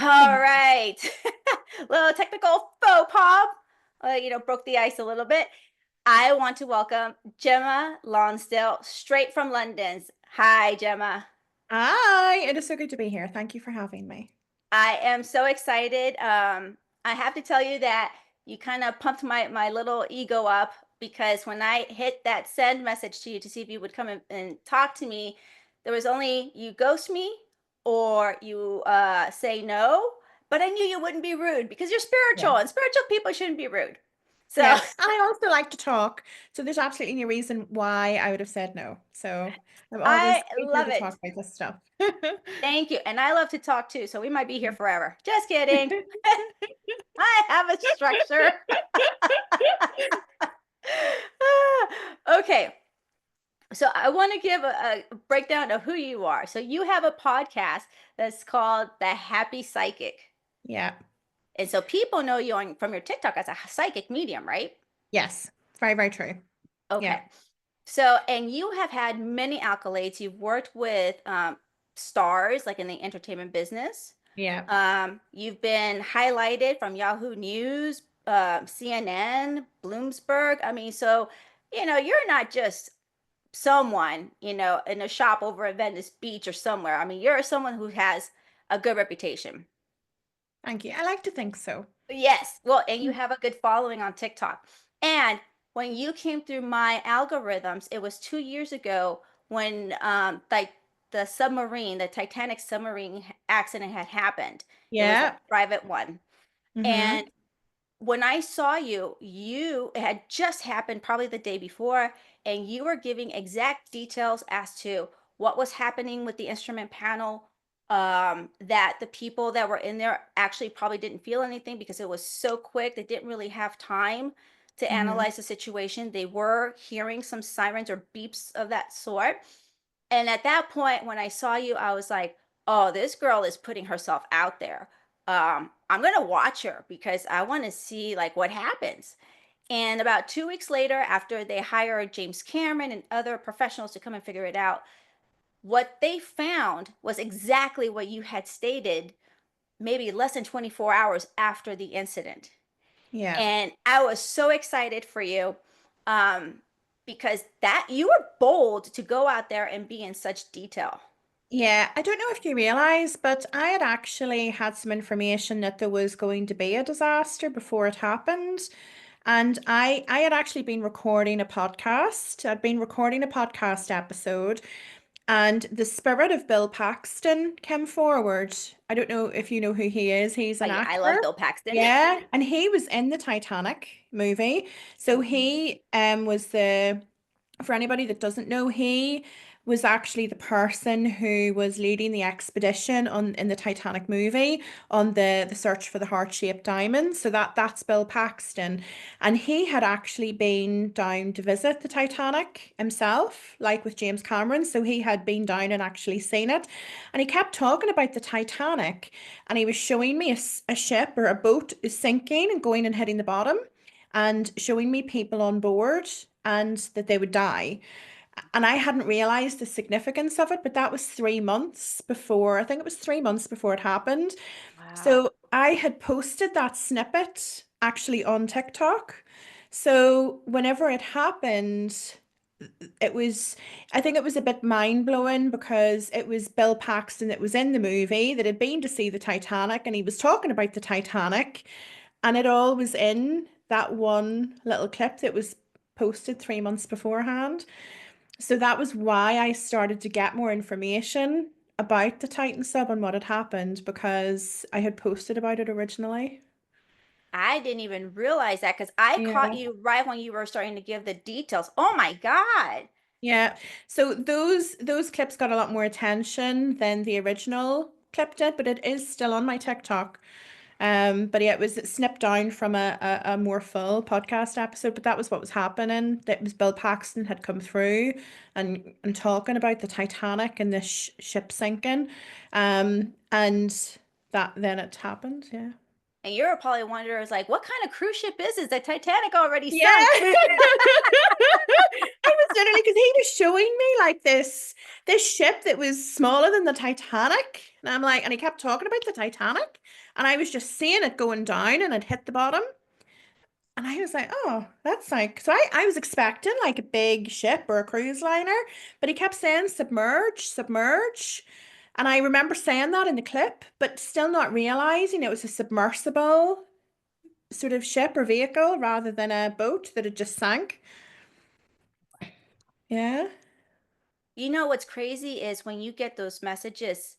All right. Little technical faux pas, broke the ice a little bit. I want to welcome Gemma Lonsdale, straight from London's. Hi, Gemma. Hi, it is so good to be here. Thank you for having me. I am so excited. I have to tell you that you kind of pumped my little ego up because when I hit that send message to you to see if you would come and talk to me, there was only you ghost me or you say no. But I knew you wouldn't be rude because you're Yeah. spiritual and spiritual people shouldn't be rude. So Yeah, I also like to talk, so there's absolutely no reason why I would have said no. So I'm I always eager love to talk it. about this stuff. Thank you. And I love to talk too. So we might be here forever. Just kidding. I have a structure. Okay. So I want to give a breakdown of who you are. So you have a podcast that's called The Happy Psychic. Yeah. And so people know you from your TikTok as a psychic medium, right? Yes. Very, very true. Okay. Yeah. So, and you have had many accolades. You've worked with stars like in the entertainment business. Yeah. You've been highlighted from Yahoo News, CNN, Bloomsburg. I mean, so, you're not just someone, in a shop over at Venice Beach or somewhere. I mean, you're someone who has a good reputation. Thank you. I like to think so. Yes. Well, and you have a good following on TikTok. And when you came through my algorithms, it was 2 years ago when like the submarine, the Titanic submarine accident had happened. It was a Yeah. private one. Mm-hmm. And when I saw you, it had just happened probably the day before, and you were giving exact details as to what was happening with the instrument panel. That the people that were in there actually probably didn't feel anything because it was so quick. They didn't really have time to Mm-hmm. analyze the situation. They were hearing some sirens or beeps of that sort. And at that point, when I saw you, I was like, oh, this girl is putting herself out there. I'm gonna watch her because I want to see like what happens. And about 2 weeks later, after they hired James Cameron and other professionals to come and figure it out, what they found was exactly what you had stated maybe less than 24 hours after the incident. Yeah. And I was so excited for you um, because that you were bold to go out there and be in such detail. Yeah, I don't know if you realize, but I had actually had some information that there was going to be a disaster before it happened. And I had actually been recording a podcast. I'd been recording a podcast episode, and the spirit of Bill Paxton came forward. I don't know if you know who he is. He's an Yeah, I actor. love Bill Paxton. Yeah, and he was in the Titanic movie. So he was the for anybody that doesn't know, he was actually the person who was leading the expedition on in the Titanic movie on the search for the heart-shaped diamond. So that's Bill Paxton. And he had actually been down to visit the Titanic himself, like with James Cameron. So he had been down and actually seen it. And he kept talking about the Titanic, and he was showing me a ship or a boat is sinking and going and hitting the bottom, and showing me people on board and that they would die. And I hadn't realized the significance of it, but that was 3 months before, I think it was 3 months before it happened. Wow. So I had posted that snippet actually on TikTok. So whenever it happened, it was, I think it was a bit mind blowing because it was Bill Paxton that was in the movie that had been to see the Titanic, and he was talking about the Titanic, and it all was in that one little clip that was posted 3 months beforehand. So that was why I started to get more information about the Titan sub and what had happened, because I had posted about it originally. I didn't even realize that because I caught Yeah. you right when you were starting to give the details. Oh my God. Yeah. So those clips got a lot more attention than the original clip did, but it is still on my TikTok. But yeah, it was snipped down from a more full podcast episode, but that was what was happening. That was Bill Paxton had come through and talking about the Titanic and the sh ship sinking. And that then it happened, yeah. And you're probably wondering, like, what kind of cruise ship is this? The Titanic already Yeah. sunk. I was literally because he was showing me like this ship that was smaller than the Titanic. And I'm like, and he kept talking about the Titanic. And I was just seeing it going down and it hit the bottom. And I was like, oh, that's like, so I was expecting like a big ship or a cruise liner, but he kept saying submerge, submerge. And I remember saying that in the clip, but still not realizing it was a submersible sort of ship or vehicle rather than a boat that had just sank. Yeah. You know what's crazy is when you get those messages,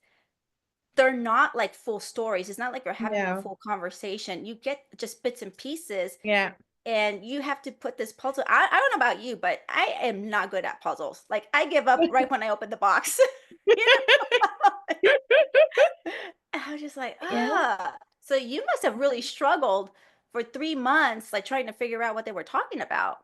they're not like full stories. It's not like you're having a No. full conversation. You get just bits and pieces, Yeah. and you have to put this puzzle. I don't know about you, but I am not good at puzzles. Like I give up right when I open the box. You know? I was just like, Yeah. ah. So you must have really struggled for 3 months, like trying to figure out what they were talking about.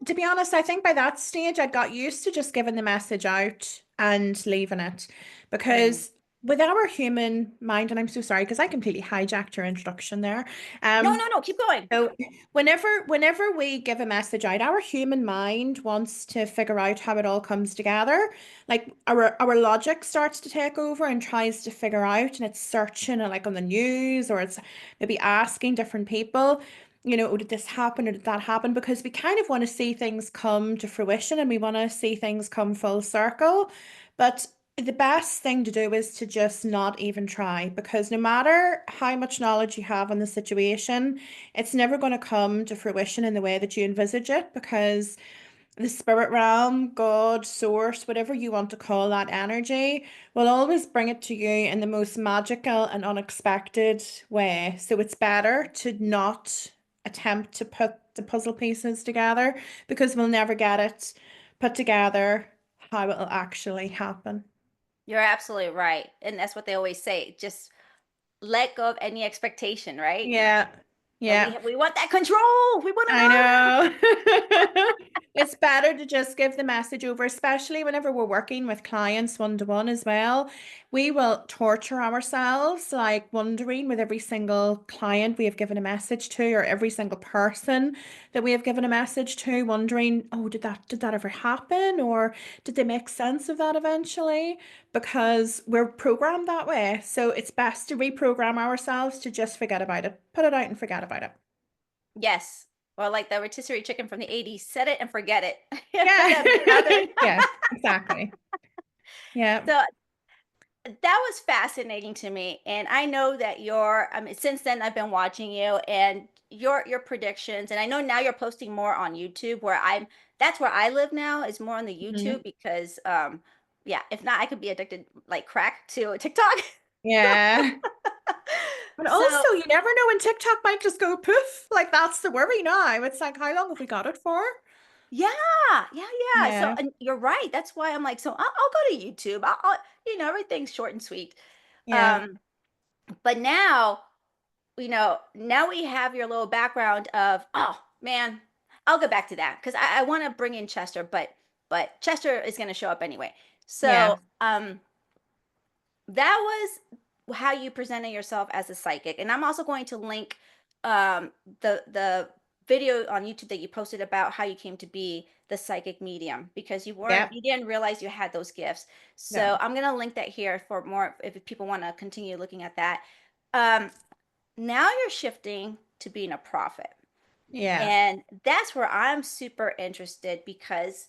To be honest, I think by that stage I got used to just giving the message out and leaving it Mm. because with our human mind, and I'm so sorry because I completely hijacked your introduction there. No, Um, no, no, keep going. So whenever we give a message out, our human mind wants to figure out how it all comes together. Like our logic starts to take over and tries to figure out, and it's searching like on the news or it's maybe asking different people, oh, did this happen or did that happen? Because we kind of want to see things come to fruition and we want to see things come full circle. But the best thing to do is to just not even try because no matter how much knowledge you have on the situation, it's never going to come to fruition in the way that you envisage it because the spirit realm, God, source, whatever you want to call that energy, will always bring it to you in the most magical and unexpected way. So it's better to not attempt to put the puzzle pieces together because we'll never get it put together how it'll actually happen. You're absolutely right. And that's what they always say. Just let go of any expectation, right? Yeah. And Yeah. we want that control. We want it I all. know. It's better to just give the message over, especially whenever we're working with clients one to one as well. We will torture ourselves, like wondering with every single client we have given a message to, or every single person that we have given a message to, wondering, oh, did that ever happen? Or did they make sense of that eventually? Because we're programmed that way. So it's best to reprogram ourselves to just forget about it. Put it out and forget about it. Yes. Or like the rotisserie chicken from the 80s, set it and forget it. Yeah. That southern. Yes, exactly. Yeah. So that was fascinating to me. And I know that I mean, since then I've been watching you and your predictions. And I know now you're posting more on YouTube where that's where I live now is more on the Mhm. YouTube because yeah, if not, I could be addicted like crack to TikTok. Yeah. But So also, you never know when TikTok might just go poof. Like that's the worry now. It's like, how long have we got it for? yeah, yeah, yeah. So Yeah. and you're right. That's why I'm like, so I'll go to YouTube. Everything's short and sweet. Yeah. Um, but now now we have your little background of, oh man, I'll get back to that because I want to bring in Chester, but Chester is going to show up anyway. Yeah. So that was how you presented yourself as a psychic, and I'm also going to link the video on YouTube that you posted about how you came to be the psychic medium because Yeah. you didn't realize you had those gifts. So No. I'm going to link that here for more if people want to continue looking at that. Um, Now you're shifting to being a prophet. Yeah. And that's where I'm super interested because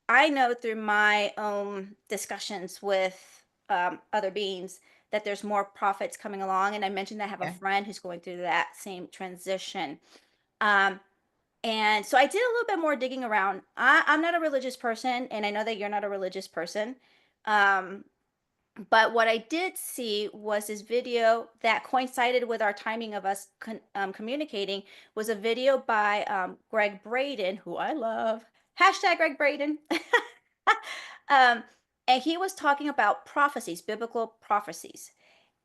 I know through my own discussions with other beings that there's more prophets coming along. And I mentioned I have a Yeah. friend who's going through that same transition. Um, and so I did a little bit more digging around. I'm not a religious person, and I know that you're not a religious person. Um, but what I did see was this video that coincided with our timing of us communicating was a video by Greg Braden, who I love. Hashtag Greg Braden. um, and he was talking about prophecies, biblical prophecies.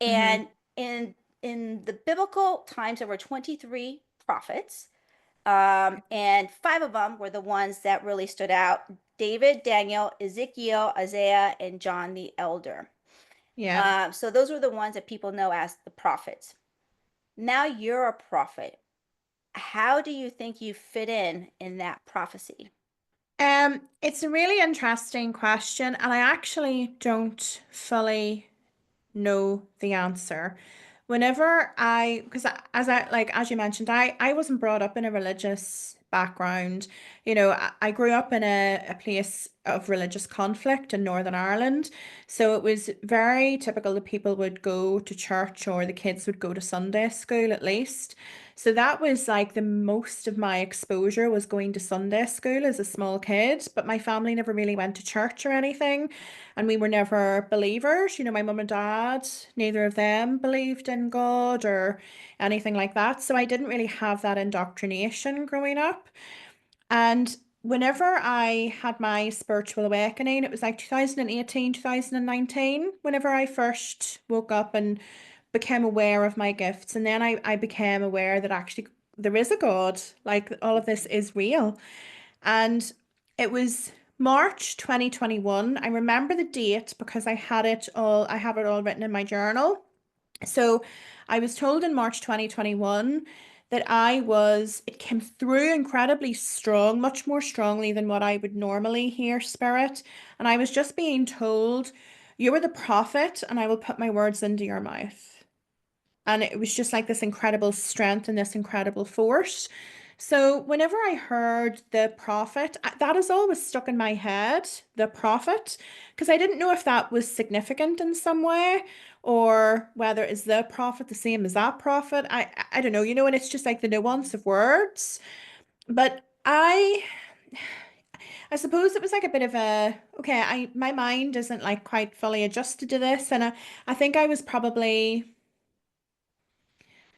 Hmm. And in the biblical times, there were 23 prophets. And five of them were the ones that really stood out: David, Daniel, Ezekiel, Isaiah, and John the Elder. Yeah. So those were the ones that people know as the prophets. Now you're a prophet. How do you think you fit in that prophecy? It's a really interesting question, and I actually don't fully know the answer. Whenever I, because as you mentioned, I wasn't brought up in a religious background. I grew up in a place of religious conflict in Northern Ireland. So it was very typical that people would go to church or the kids would go to Sunday school at least. So that was like the most of my exposure was going to Sunday school as a small kid, but my family never really went to church or anything. And we were never believers. My mum and dad, neither of them believed in God or anything like that. So I didn't really have that indoctrination growing up. And whenever I had my spiritual awakening, it was like 2018, 2019, whenever I first woke up and became aware of my gifts. And then I became aware that actually there is a God, like all of this is real. And it was March 2021. I remember the date because I have it all written in my journal. So I was told in March 2021 that it came through incredibly strong, much more strongly than what I would normally hear spirit. And I was just being told, you are the prophet, and I will put my words into your mouth. And it was just like this incredible strength and this incredible force. So whenever I heard the prophet, that has always stuck in my head, the prophet, because I didn't know if that was significant in some way or whether is the prophet the same as that prophet. I don't know, and it's just like the nuance of words. But I suppose it was like a bit of a okay, I my mind isn't like quite fully adjusted to this, and I think I was probably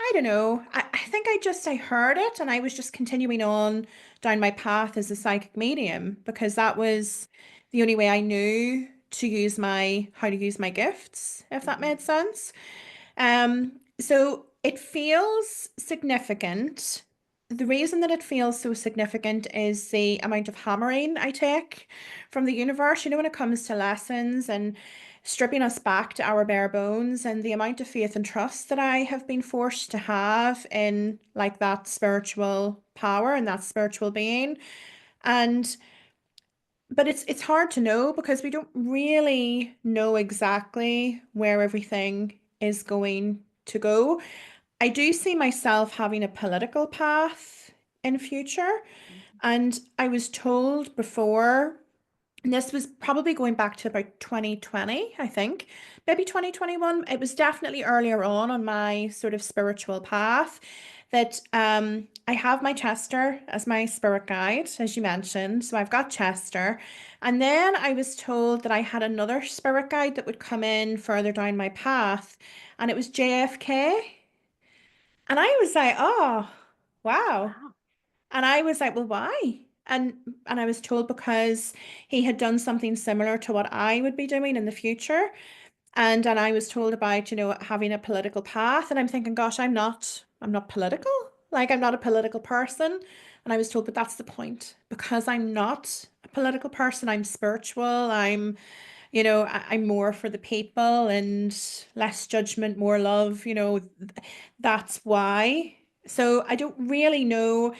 I don't know. I think I heard it and I was just continuing on down my path as a psychic medium because that was the only way I knew to use my how to use my gifts, if that Mhm. made sense. So it feels significant. The reason that it feels so significant is the amount of hammering I take from the universe, when it comes to lessons and stripping us back to our bare bones, and the amount of faith and trust that I have been forced to have in like that spiritual power and that spiritual being. And but it's hard to know because we don't really know exactly where everything is going to go. I do see myself having a political path in future. And I was told before, and this was probably going back to about 2020, I think, maybe 2021. It was definitely earlier on my sort of spiritual path that I have my Chester as my spirit guide, as you mentioned. So I've got Chester. And then I was told that I had another spirit guide that would come in further down my path, and it was JFK. And I was like, oh, wow. Wow. And I was like, well, why? And I was told because he had done something similar to what I would be doing in the future. And I was told about, having a political path. And I'm thinking, gosh, I'm not political. Like I'm not a political person. And I was told, but that's the point. Because I'm not a political person, I'm spiritual. I'm more for the people and less judgment, more love, that's why. So I don't really know.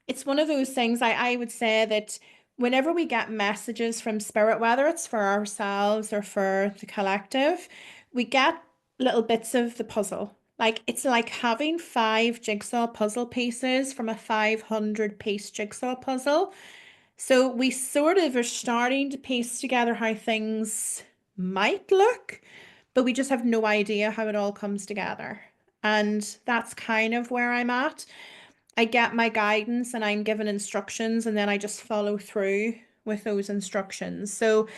It's one of those things I would say that whenever we get messages from spirit, whether it's for ourselves or for the collective, we get little bits of the puzzle. Like it's like having five jigsaw puzzle pieces from a 500-piece jigsaw puzzle. So we sort of are starting to piece together how things might look, but we just have no idea how it all comes together. And that's kind of where I'm at. I get my guidance and I'm given instructions, and then I just follow through with those instructions. So,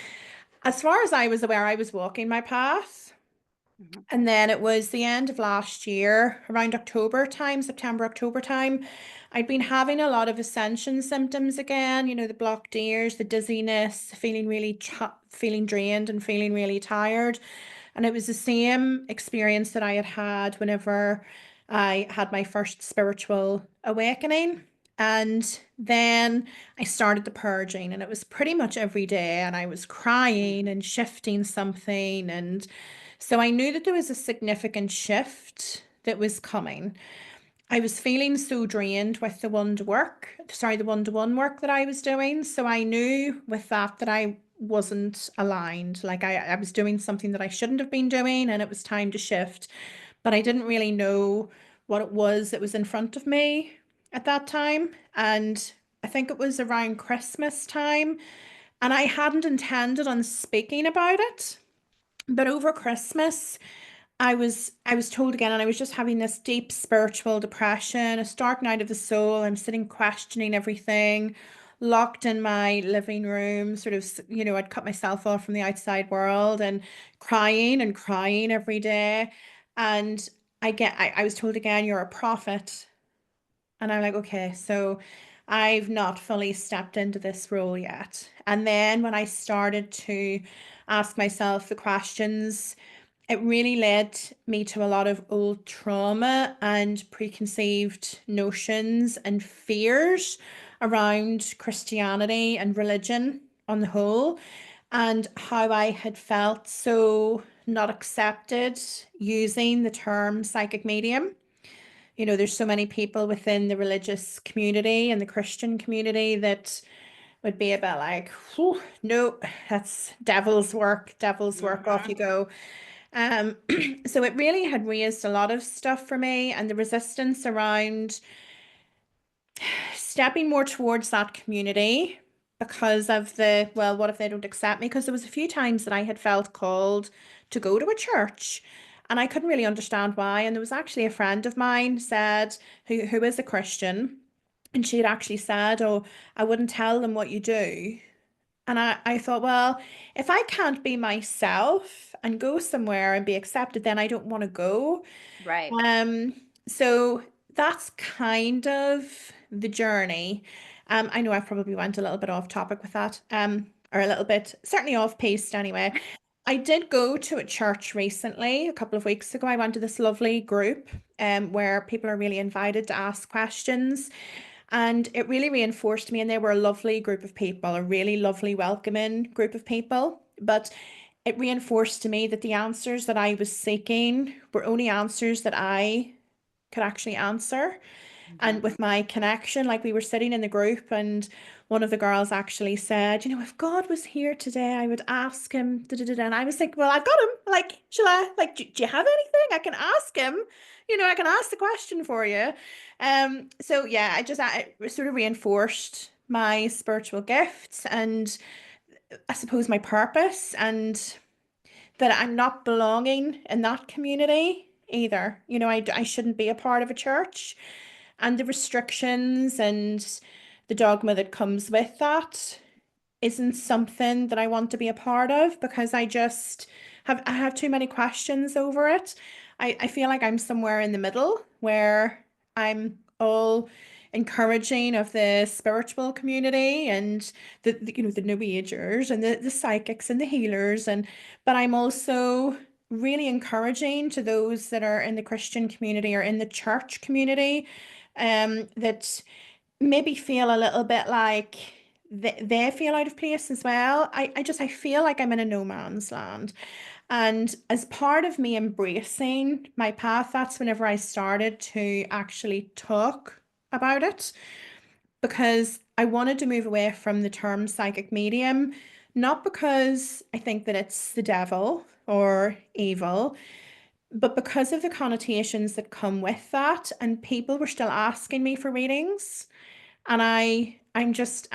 as far as I was aware, I was walking my path. Mhm. And then it was the end of last year, around October time, September, October time. I'd been having a lot of ascension symptoms again, the blocked ears, the dizziness, feeling drained and feeling really tired. And it was the same experience that I had had whenever I had my first spiritual awakening. And then I started the purging, and it was pretty much every day, and I was crying Mhm. and shifting something. And so I knew that there was a significant shift that was coming. I was feeling so drained with the one-to-one work that I was doing. So I knew with that that I wasn't aligned. Like I was doing something that I shouldn't have been doing and it was time to shift. But I didn't really know what it was that was in front of me at that time. And I think it was around Christmas time. And I hadn't intended on speaking about it. But over Christmas, I was told again, and I was just having this deep spiritual depression, a dark night of the soul. I'm sitting questioning everything, locked in my living room, sort of, I'd cut myself off from the outside world and crying every day. And I was told again, you're a prophet. And I'm like, okay, so I've not fully stepped into this role yet. And then when I started to ask myself the questions, it really led me to a lot of old trauma and preconceived notions and fears around Christianity and religion on the whole, and how I had felt so not accepted using the term psychic medium. There's so many people within the religious community and the Christian community that would be a bit like, "Whew, no, that's devil's work, off you Mhm. go." Um, so it really had raised a lot of stuff for me, and the resistance around stepping more towards that community because of well, what if they don't accept me? Because there was a few times that I had felt called to go to a church and I couldn't really understand why. And there was actually a friend of mine said who is a Christian, and she had actually said, "Oh, I wouldn't tell them what you do." And I thought, well, if I can't be myself and go somewhere and be accepted, then I don't want to go. Right. Um, so that's kind of the journey. I know I probably went a little bit off topic with that, or a little bit, certainly off piste anyway. I did go to a church recently, a couple of weeks ago. I went to this lovely group, where people are really invited to ask questions. And it really reinforced me, and they were a lovely group of people, a really lovely, welcoming group of people. But it reinforced to me that the answers that I was seeking were only answers that I could actually answer. And Mhm. with my connection, like we were sitting in the group, and one of the girls actually said, if God was here today, I would ask him. Da, da, da, da. And I was like, well, I've got him. Like, shall I, like, do you have anything? I can ask him. I can ask the question for you. So yeah, I sort of reinforced my spiritual gifts and I suppose my purpose, and that I'm not belonging in that community either. I shouldn't be a part of a church, and the restrictions and the dogma that comes with that isn't something that I want to be a part of because I have too many questions over it. I feel like I'm somewhere in the middle where I'm all encouraging of the spiritual community and the New Agers and the psychics and the healers, and but I'm also really encouraging to those that are in the Christian community or in the church community, that maybe feel a little bit like they feel out of place as well. I feel like I'm in a no man's land. And as part of me embracing my path, that's whenever I started to actually talk about it, because I wanted to move away from the term psychic medium, not because I think that it's the devil or evil, but because of the connotations that come with that. And people were still asking me for readings. And I'm just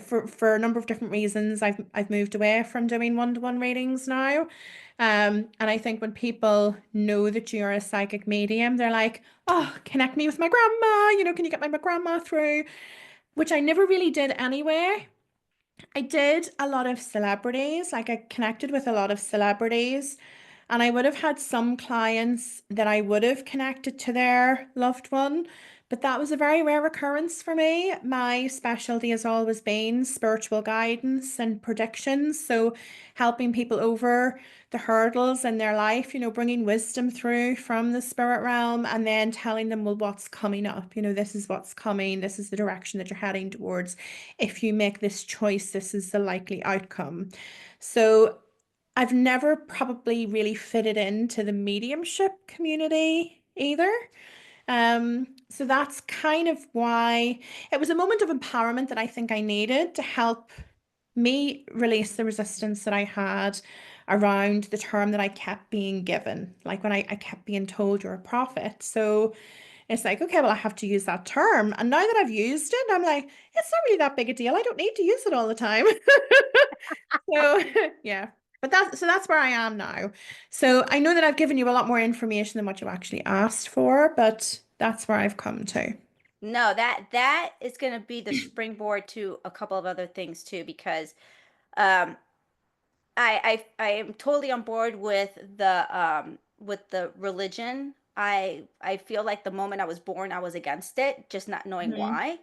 for a number of different reasons I've moved away from doing one-to-one readings now. And I think when people know that you're a psychic medium, they're like, "Oh, connect me with my grandma, can you get my grandma through?" Which I never really did anyway. I did a lot of celebrities, like I connected with a lot of celebrities, and I would have had some clients that I would have connected to their loved one, but that was a very rare occurrence for me. My specialty has always been spiritual guidance and predictions, so helping people over the hurdles in their life, bringing wisdom through from the spirit realm and then telling them, well, what's coming up? This is what's coming, this is the direction that you're heading towards. If you make this choice, this is the likely outcome. So I've never probably really fitted into the mediumship community either. So that's kind of why it was a moment of empowerment that I think I needed to help me release the resistance that I had around the term that I kept being given. Like when I kept being told you're a prophet. So it's like, okay, well, I have to use that term. And now that I've used it, I'm like, it's not really that big a deal. I don't need to use it all the time. So yeah. But that's where I am now. So I know that I've given you a lot more information than what you actually asked for, but that's where I've come to. No, that is going to be the springboard to a couple of other things too, because um, I am totally on board with the religion. I feel like the moment I was born, I was against it, just not knowing Mhm. why.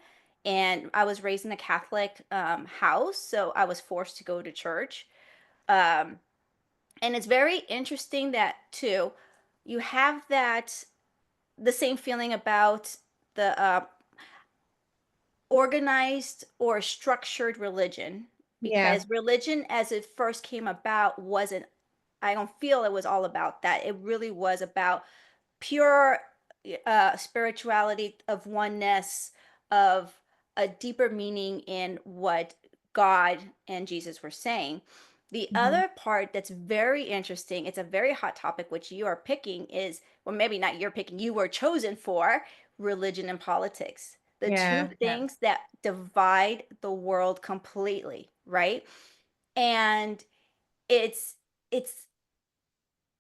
And I was raised in a Catholic house, so I was forced to go to church. Um, and it's very interesting that too, you have that the same feeling about the organized or structured religion, Yeah. because religion as it first came about wasn't, I don't feel it was all about that. It really was about pure spirituality of oneness, of a deeper meaning in what God and Jesus were saying. The Mhm. other part that's very interesting, it's a very hot topic, which you are picking is, well, maybe not you're picking, you were chosen for religion and politics. The two Yeah. Yeah. things that divide the world completely, right? And it's, it's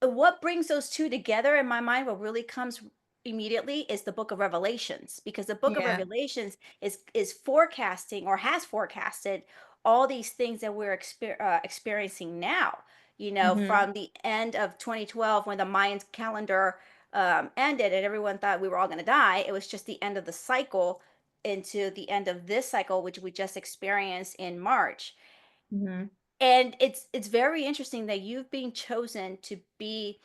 what brings those two together in my mind, what really comes immediately is the book of Revelations, because the book of Yeah. Revelations is forecasting or has forecasted all these things that we're experiencing now, Hmm. from the end of 2012 when the Mayan calendar ended and everyone thought we were all going to die. It was just the end of the cycle into the end of this cycle, which we just experienced in March. Hmm. And it's very interesting that you've been chosen to be,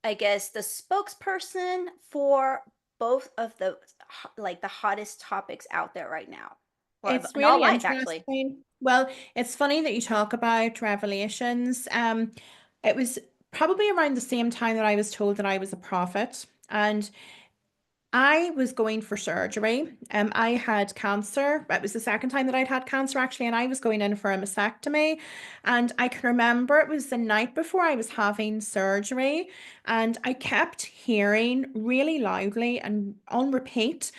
I guess, the spokesperson for both of the like the hottest topics out there right now, or It's in all really life, actually. interesting. Well, it's funny that you talk about revelations. It was probably around the same time that I was told that I was a prophet, and I was going for surgery. I had cancer. It was the second time that I'd had cancer actually, and I was going in for a mastectomy. And I can remember it was the night before I was having surgery, and I kept hearing really loudly and on repeat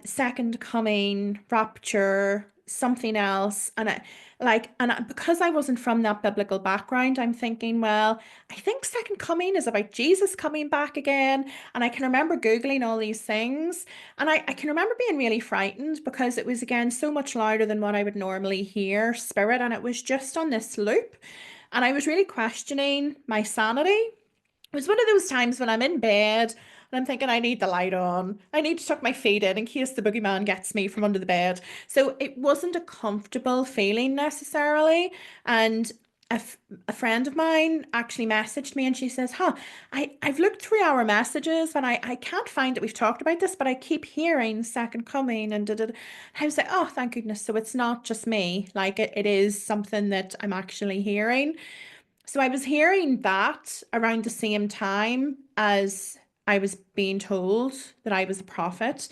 second coming, rapture, something else. Because I wasn't from that biblical background, I'm thinking, well, I think second coming is about Jesus coming back again. And I can remember Googling all these things. And I can remember being really frightened because it was again so much louder than what I would normally hear spirit. And it was just on this loop. And I was really questioning my sanity. It was one of those times when I'm in bed and I'm thinking I need the light on. I need to tuck my feet in case the boogeyman gets me from under the bed. So it wasn't a comfortable feeling necessarily. And a friend of mine actually messaged me and she says, Huh, I've looked through our messages and I can't find that we've talked about this, but I keep hearing second coming and da, da, da. I was like, oh, thank goodness. So it's not just me. Like it is something that I'm actually hearing. So I was hearing that around the same time as I was being told that I was a prophet.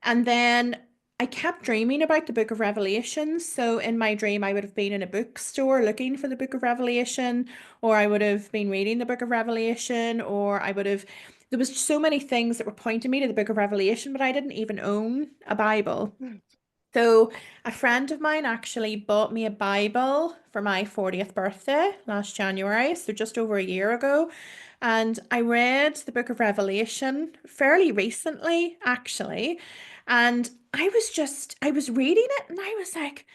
And then I kept dreaming about the book of Revelation. So in my dream, I would have been in a bookstore looking for the book of Revelation, or I would have been reading the book of Revelation, or there was so many things that were pointing me to the book of Revelation, but I didn't even own a Bible. Mm. So, a friend of mine actually bought me a Bible for my 40th birthday last January, so just over a year ago. And I read the book of Revelation fairly recently, actually. And I was reading it and I was like,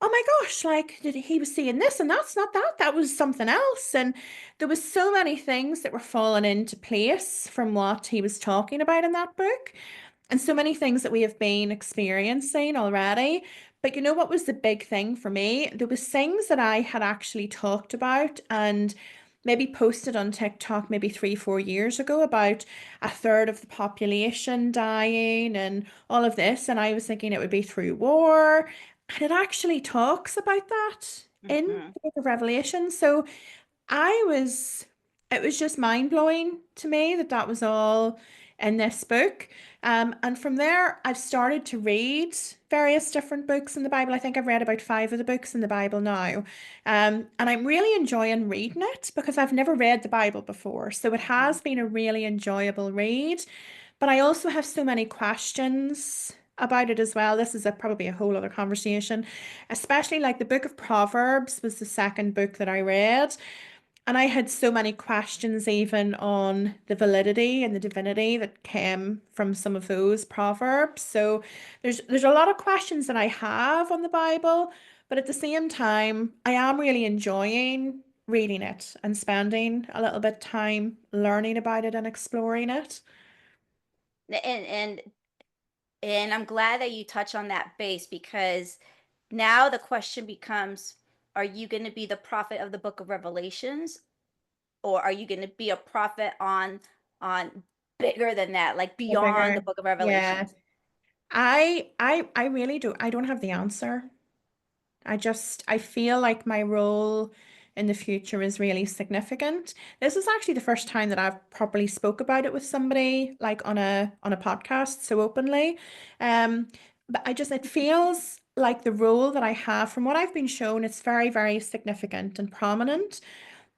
oh my gosh, like, did he was seeing this and that's not that, that was something else. And there was so many things that were falling into place from what he was talking about in that book and so many things that we have been experiencing already. But you know what was the big thing for me? There was things that I had actually talked about and maybe posted on TikTok maybe 3, 4 years ago about a third of the population dying and all of this. And I was thinking it would be through war. And it actually talks about that in Mhm. the book of Revelation. So I was it was just mind blowing to me that that was all in this book. And from there, I've started to read various different books in the Bible. I think I've read about five of the books in the Bible now. And I'm really enjoying reading it because I've never read the Bible before. So it has been a really enjoyable read. But I also have so many questions about it as well. This is probably a whole other conversation, especially like the book of Proverbs was the second book that I read. And I had so many questions even on the validity and the divinity that came from some of those proverbs. So there's a lot of questions that I have on the Bible, but at the same time, I am really enjoying reading it and spending a little bit time learning about it and exploring it. And and I'm glad that you touch on that base because now the question becomes, are you going to be the prophet of the book of Revelations, or are you going to be a prophet on bigger than that, like The beyond the bigger, book of yeah. Revelations? I really do. I don't have the answer. I feel like my role in the future is really significant. This is actually the first time that I've properly spoke about it with somebody like on a podcast so openly. But it feels like the role that I have from what I've been shown, it's very, very significant and prominent,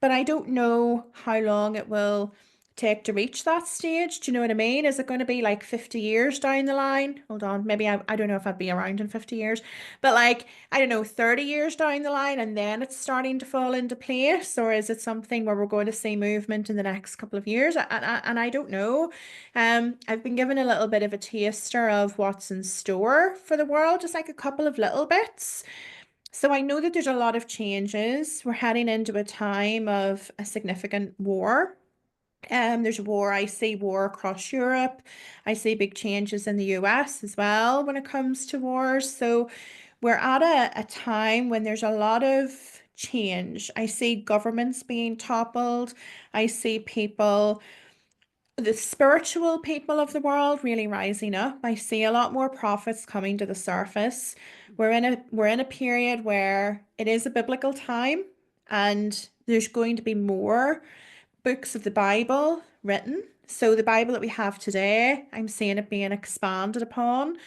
but I don't know how long it will take to reach that stage. Do you know what I mean? Is it going to be like 50 years down the line? Hold on, maybe I don't know if I'd be around in 50 years, but like, I don't know, 30 years down the line and then it's starting to fall into place? Or is it something where we're going to see movement in the next couple of years? And I don't know. I've been given a little bit of a taster of what's in store for the world, just like a couple of little bits. So I know that there's a lot of changes. We're heading into a time of a significant war. There's war. I see war across Europe. I see big changes in the US as well when it comes to wars. So we're at a time when there's a lot of change. I see governments being toppled. I see people, the spiritual people of the world really rising up. I see a lot more prophets coming to the surface. We're in a period where it is a biblical time and there's going to be more books of the Bible written. So the Bible that we have today, I'm seeing it being expanded upon.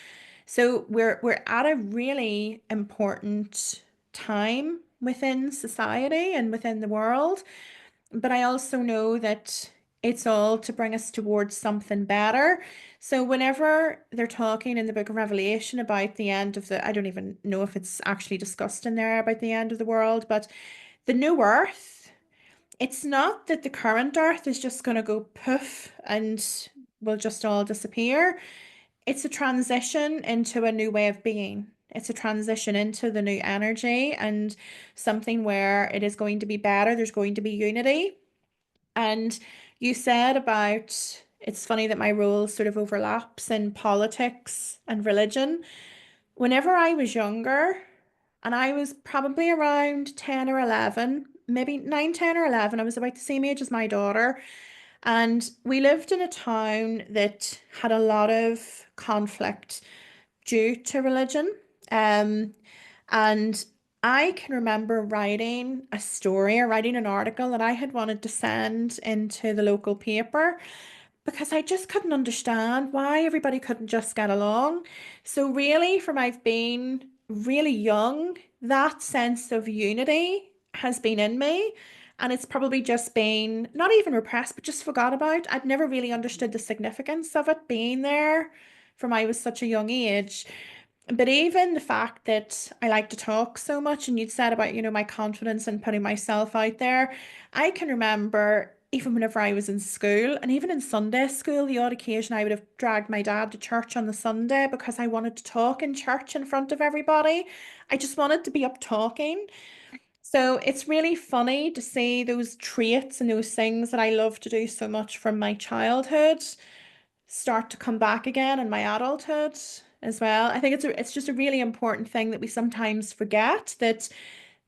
So we're at a really important time within society and within the world. But I also know that it's all to bring us towards something better. So whenever they're talking in the book of Revelation about the end of I don't even know if it's actually discussed in there about the end of the world, but the new earth, it's not that the current earth is just going to go poof and will just all disappear. It's a transition into a new way of being. It's a transition into the new energy and something where it is going to be better. There's going to be unity. And you said about it's funny that my role sort of overlaps in politics and religion. Whenever I was younger, and I was probably around 10 or 11, maybe 9, 10 or 11, I was about the same age as my daughter. And we lived in a town that had a lot of conflict due to religion. Um, and I can remember writing a story or writing an article that I had wanted to send into the local paper because I just couldn't understand why everybody couldn't just get along. So really, from I've been really young, that sense of unity has been in me. And it's probably just been not even repressed, but just forgot about. I'd never really understood the significance of it being there from I was such a young age. But even the fact that I like to talk so much, and you'd said about, my confidence and putting myself out there, I can remember even whenever I was in school and even in Sunday school, the odd occasion I would have dragged my dad to church on the Sunday because I wanted to talk in church in front of everybody. I just wanted to be up talking. So it's really funny to see those traits and those things that I love to do so much from my childhood start to come back again in my adulthood as well. I think it's just a really important thing that we sometimes forget that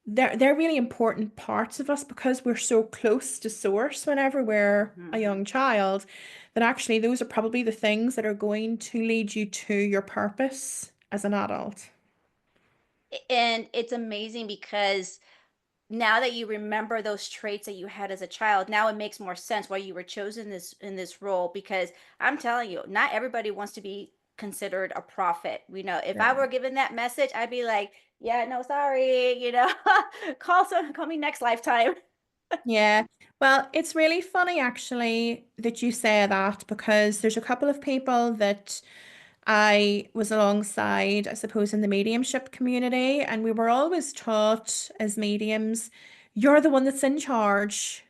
they're really important parts of us because we're so close to source whenever we're a Mhm. young child, that actually those are probably the things that are going to lead you to your purpose as an adult. And it's amazing because now that you remember those traits that you had as a child, now it makes more sense why you were chosen this in this role, because I'm telling you, not everybody wants to be considered a prophet. If I Yeah. were given that message, I'd be like, yeah, no, sorry, call me next lifetime. Yeah. Well, it's really funny actually that you say that because there's a couple of people that I was alongside, I suppose, in the mediumship community, and we were always taught as mediums, you're the one that's in charge.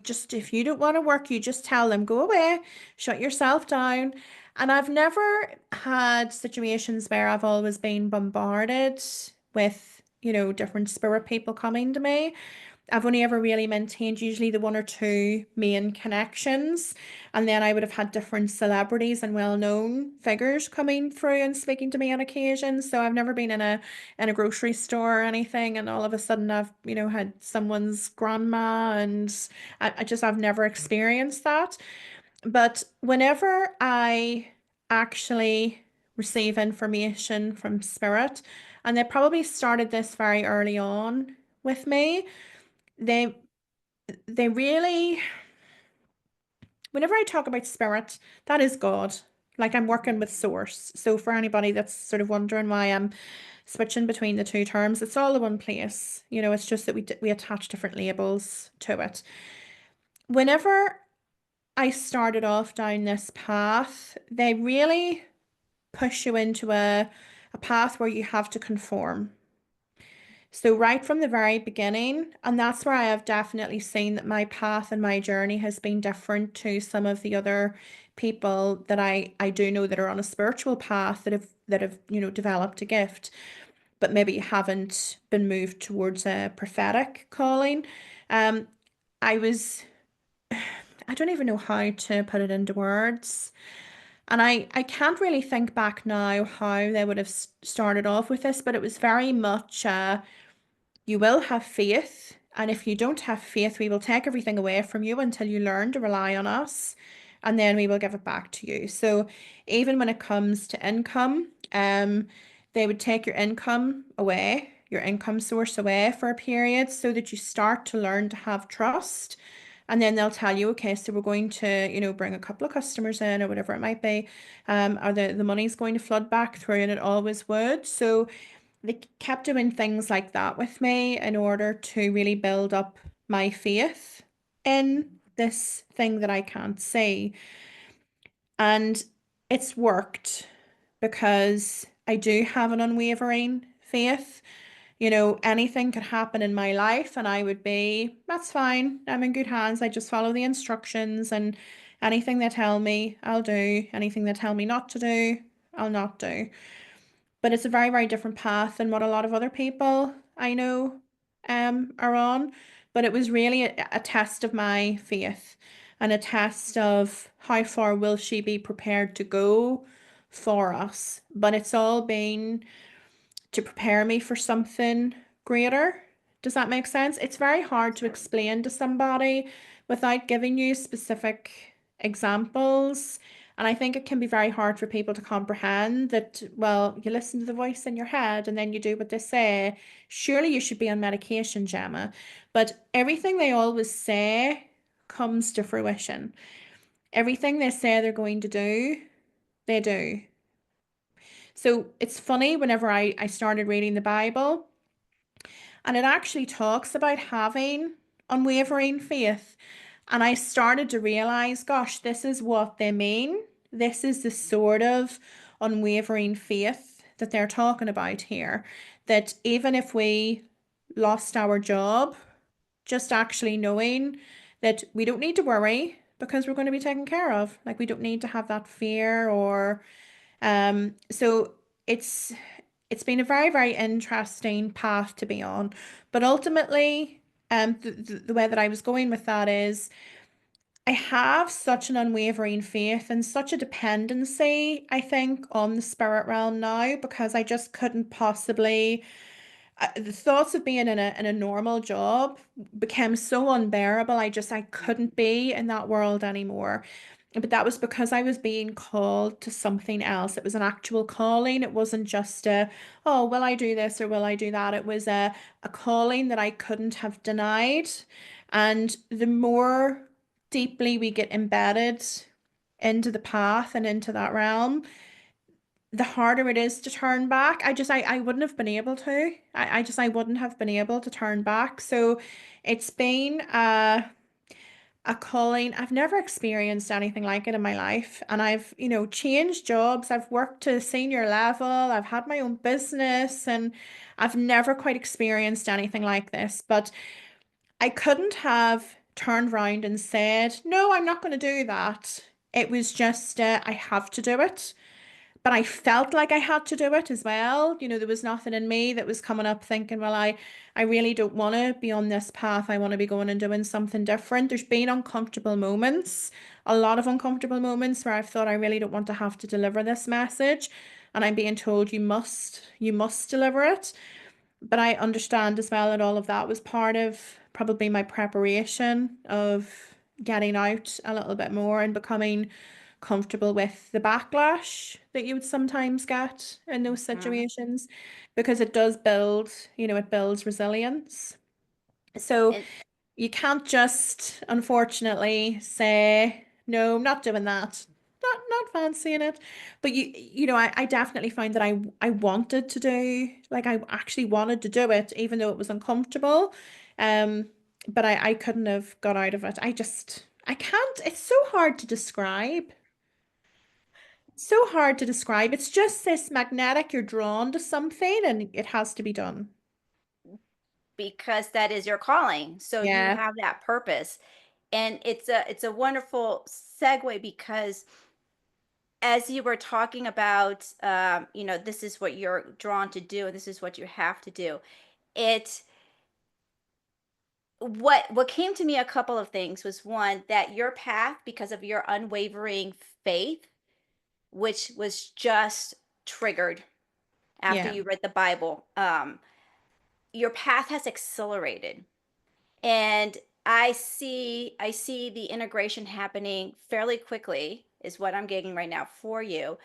Just if you don't want to work, you just tell them, go away, shut yourself down. And I've never had situations where I've always been bombarded with, different spirit people coming to me. I've only ever really maintained usually the one or two main connections. And then I would have had different celebrities and well-known figures coming through and speaking to me on occasion. So I've never been in a grocery store or anything, and all of a sudden I've, had someone's grandma, and I've never experienced that. But whenever I actually receive information from spirit, and they probably started this very early on with me, they they really, whenever I talk about spirit, that is God. Like I'm working with source. So for anybody that's sort of wondering why I'm switching between the two terms, it's all in one place. It's just that we attach different labels to it. Whenever I started off down this path, they really push you into a path where you have to conform. So, right from the very beginning, and that's where I have definitely seen that my path and my journey has been different to some of the other people that I do know that are on a spiritual path that have developed a gift, but maybe haven't been moved towards a prophetic calling. Um, I was I don't even know how to put it into words. And I can't really think back now how they would have started off with this, but it was very much you will have faith, and if you don't have faith, we will take everything away from you until you learn to rely on us, and then we will give it back to you. So even when it comes to income, they would take your income away, your income source away for a period so that you start to learn to have trust. And then they'll tell you, okay, so we're going to, bring a couple of customers in or whatever it might be. Or the money's going to flood back through, and it always would. So they kept doing things like that with me in order to really build up my faith in this thing that I can't see. And it's worked because I do have an unwavering faith. Anything could happen in my life and I would be, that's fine. I'm in good hands. I just follow the instructions, and anything they tell me, I'll do. Anything they tell me not to do, I'll not do. But it's a very, very different path than what a lot of other people I know are on. But it was really a test of my faith and a test of how far will she be prepared to go for us. But it's all been to prepare me for something greater. Does that make sense? It's very hard to explain to somebody without giving you specific examples. And I think it can be very hard for people to comprehend that, well, you listen to the voice in your head and then you do what they say. Surely you should be on medication, Gemma. But everything they always say comes to fruition. Everything they say they're going to do, they do. So it's funny whenever I started reading the Bible, and it actually talks about having unwavering faith. And I started to realize, gosh, this is what they mean. This is the sort of unwavering faith that they're talking about here. That even if we lost our job, just actually knowing that we don't need to worry because we're going to be taken care of. Like we don't need to have that fear or so it's it's been a very, very interesting path to be on. But ultimately, the way that I was going with that is I have such an unwavering faith and such a dependency, I think, on the spirit realm now because I just couldn't possibly. the thoughts of being in a normal job became so unbearable. I couldn't be in that world anymore. But that was because I was being called to something else. It was an actual calling. It wasn't just a, oh, will I do this or will I do that? It was a calling that I couldn't have denied. And the more deeply we get embedded into the path and into that realm, the harder it is to turn back. I wouldn't have been able to. I wouldn't have been able to turn back. So it's been a calling. I've never experienced anything like it in my life. And I've, changed jobs. I've worked to senior level. I've had my own business and I've never quite experienced anything like this. But I couldn't have turned round and said, no, I'm not going to do that. It was just, I have to do it. But I felt like I had to do it as well. There was nothing in me that was coming up thinking, well, I really don't want to be on this path. I want to be going and doing something different. There's been uncomfortable moments, a lot of uncomfortable moments where I've thought I really don't want to have to deliver this message. And I'm being told you must deliver it. But I understand as well that all of that was part of probably my preparation of getting out a little bit more and becoming comfortable with the backlash that you would sometimes get in those Mhm. situations because it does build, it builds resilience. So And you can't just, unfortunately, say, no, I'm not doing that. Not fancying it. But I definitely find that I wanted to do, like I actually wanted to do it, even though it was uncomfortable. Um, but I couldn't have got out of it. I can't, it's so hard to describe. So hard to describe. It's just this magnetic, you're drawn to something and it has to be done. because that is your calling, so you Yeah, have that purpose. And it's a wonderful segue because as you were talking about, this is what you're drawn to do, and this is what you have to do. It what came to me, a couple of things was, one, that your path, because of your unwavering faith, which was just triggered after yeah, you read the Bible, your path has accelerated. And I see the integration happening fairly quickly, is what I'm getting right now for you.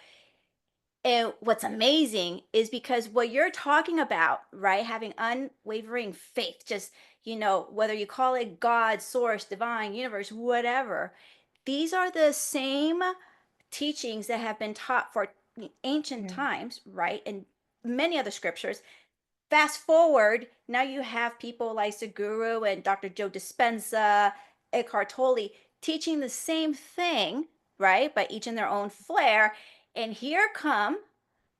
And what's amazing is because what you're talking about, right? Having unwavering faith, just, whether you call it God, source, divine, universe, whatever, these are the same teachings that have been taught for ancient yeah, times, right? And many other scriptures. Fast forward, now you have people like Seguru and Dr. Joe Dispenza, Eckhart Tolle teaching the same thing, right? But each in their own flair. And here come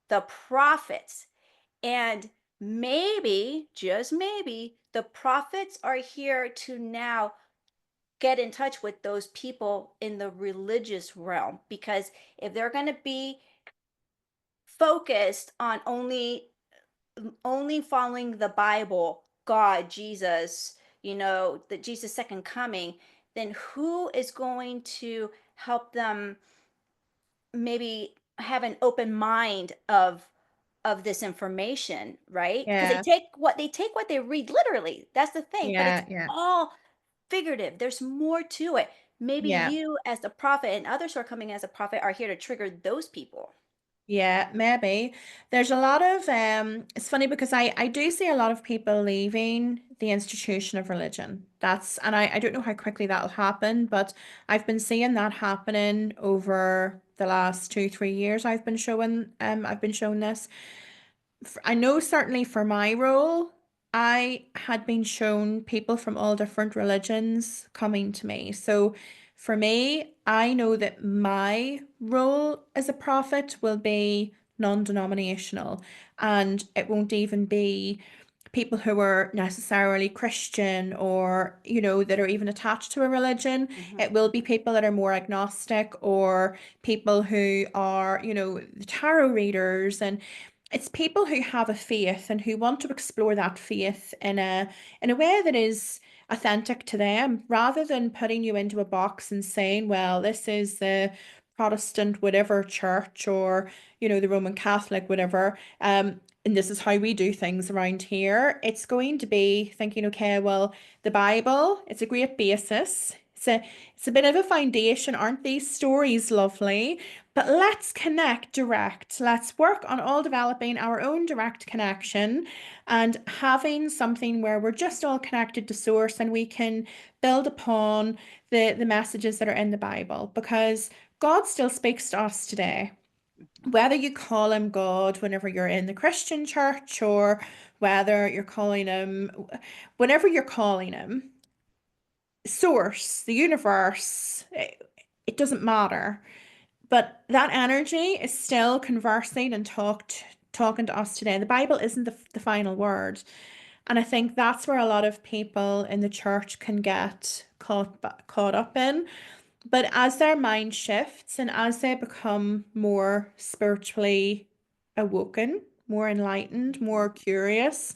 the prophets. And maybe, just maybe, the prophets are here to now get in touch with those people in the religious realm. Because if they're going to be focused on only following the Bible, God, Jesus, the Jesus second coming, then who is going to help them maybe have an open mind of this information, right? Because they yeah, take what they read literally. That's the thing, but it's yeah, yeah, all figurative. There's more to it. Maybe yeah. you as the prophet and others who are coming as a prophet are here to trigger those people. Yeah, maybe. There's a lot of it's funny because I do see a lot of people leaving the institution of religion. I don't know how quickly that'll happen, but I've been seeing that happening over the last 2, 3 years. I've been shown this. I know certainly for my role, I had been shown people from all different religions coming to me. So for me, I know that my role as a prophet will be non-denominational and it won't even be people who are necessarily Christian or, that are even attached to a religion. Mhm. It will be people that are more agnostic or people who are, the tarot readers and it's people who have a faith and who want to explore that faith in a way that is authentic to them, rather than putting you into a box and saying, well, this is the Protestant whatever church or, the Roman Catholic whatever. and this is how we do things around here, it's going to be thinking, okay, well, the Bible, it's a great basis. It's a bit of a foundation. Aren't these stories lovely? But let's connect direct. Let's work on all developing our own direct connection and having something where we're just all connected to source and we can build upon the messages that are in the Bible because God still speaks to us today, whether you call him God whenever you're in the Christian church or whether you're calling him, whenever you're calling him, source, the universe, it doesn't matter. But that energy is still conversing and talking to us today. The Bible isn't the final word. And I think that's where a lot of people in the church can get caught up in. But as their mind shifts and as they become more spiritually awoken, more enlightened, more curious,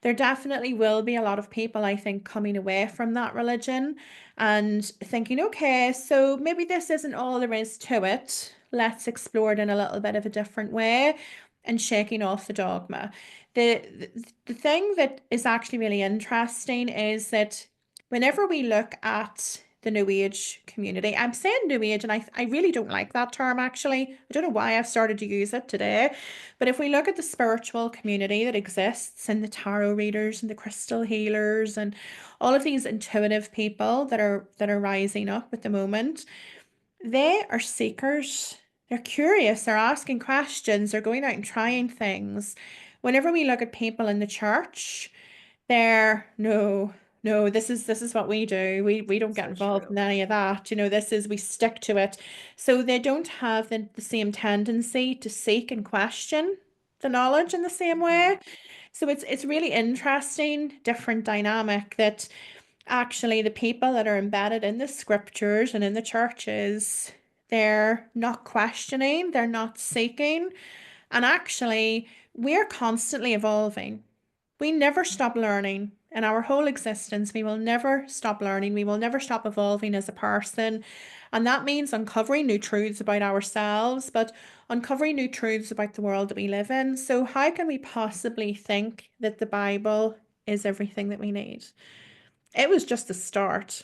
there definitely will be a lot of people, I think, coming away from that religion and thinking, okay, so maybe this isn't all there is to it. Let's explore it in a little bit of a different way and shaking off the dogma. The thing that is actually really interesting is that whenever we look at the New Age community, I'm saying New Age, and I really don't like that term actually. I don't know why I've started to use it today. But if we look at the spiritual community that exists and the tarot readers and the crystal healers and all of these intuitive people that are rising up at the moment, they are seekers. They're curious, they're asking questions, they're going out and trying things. Whenever we look at people in the church, they're no, no, this is what we do. We don't get So involved true. in any of that. This is we stick to it. So they don't have the same tendency to seek and question the knowledge in the same Mhm. way. So it's really interesting, different dynamic that actually the people that are embedded in the scriptures and in the churches, they're not questioning, they're not seeking, and actually we're constantly evolving. We never stop learning. In our whole existence, we will never stop learning. We will never stop evolving as a person. And that means uncovering new truths about ourselves, but uncovering new truths about the world that we live in. So, how can we possibly think that the Bible is everything that we need? It was just the start.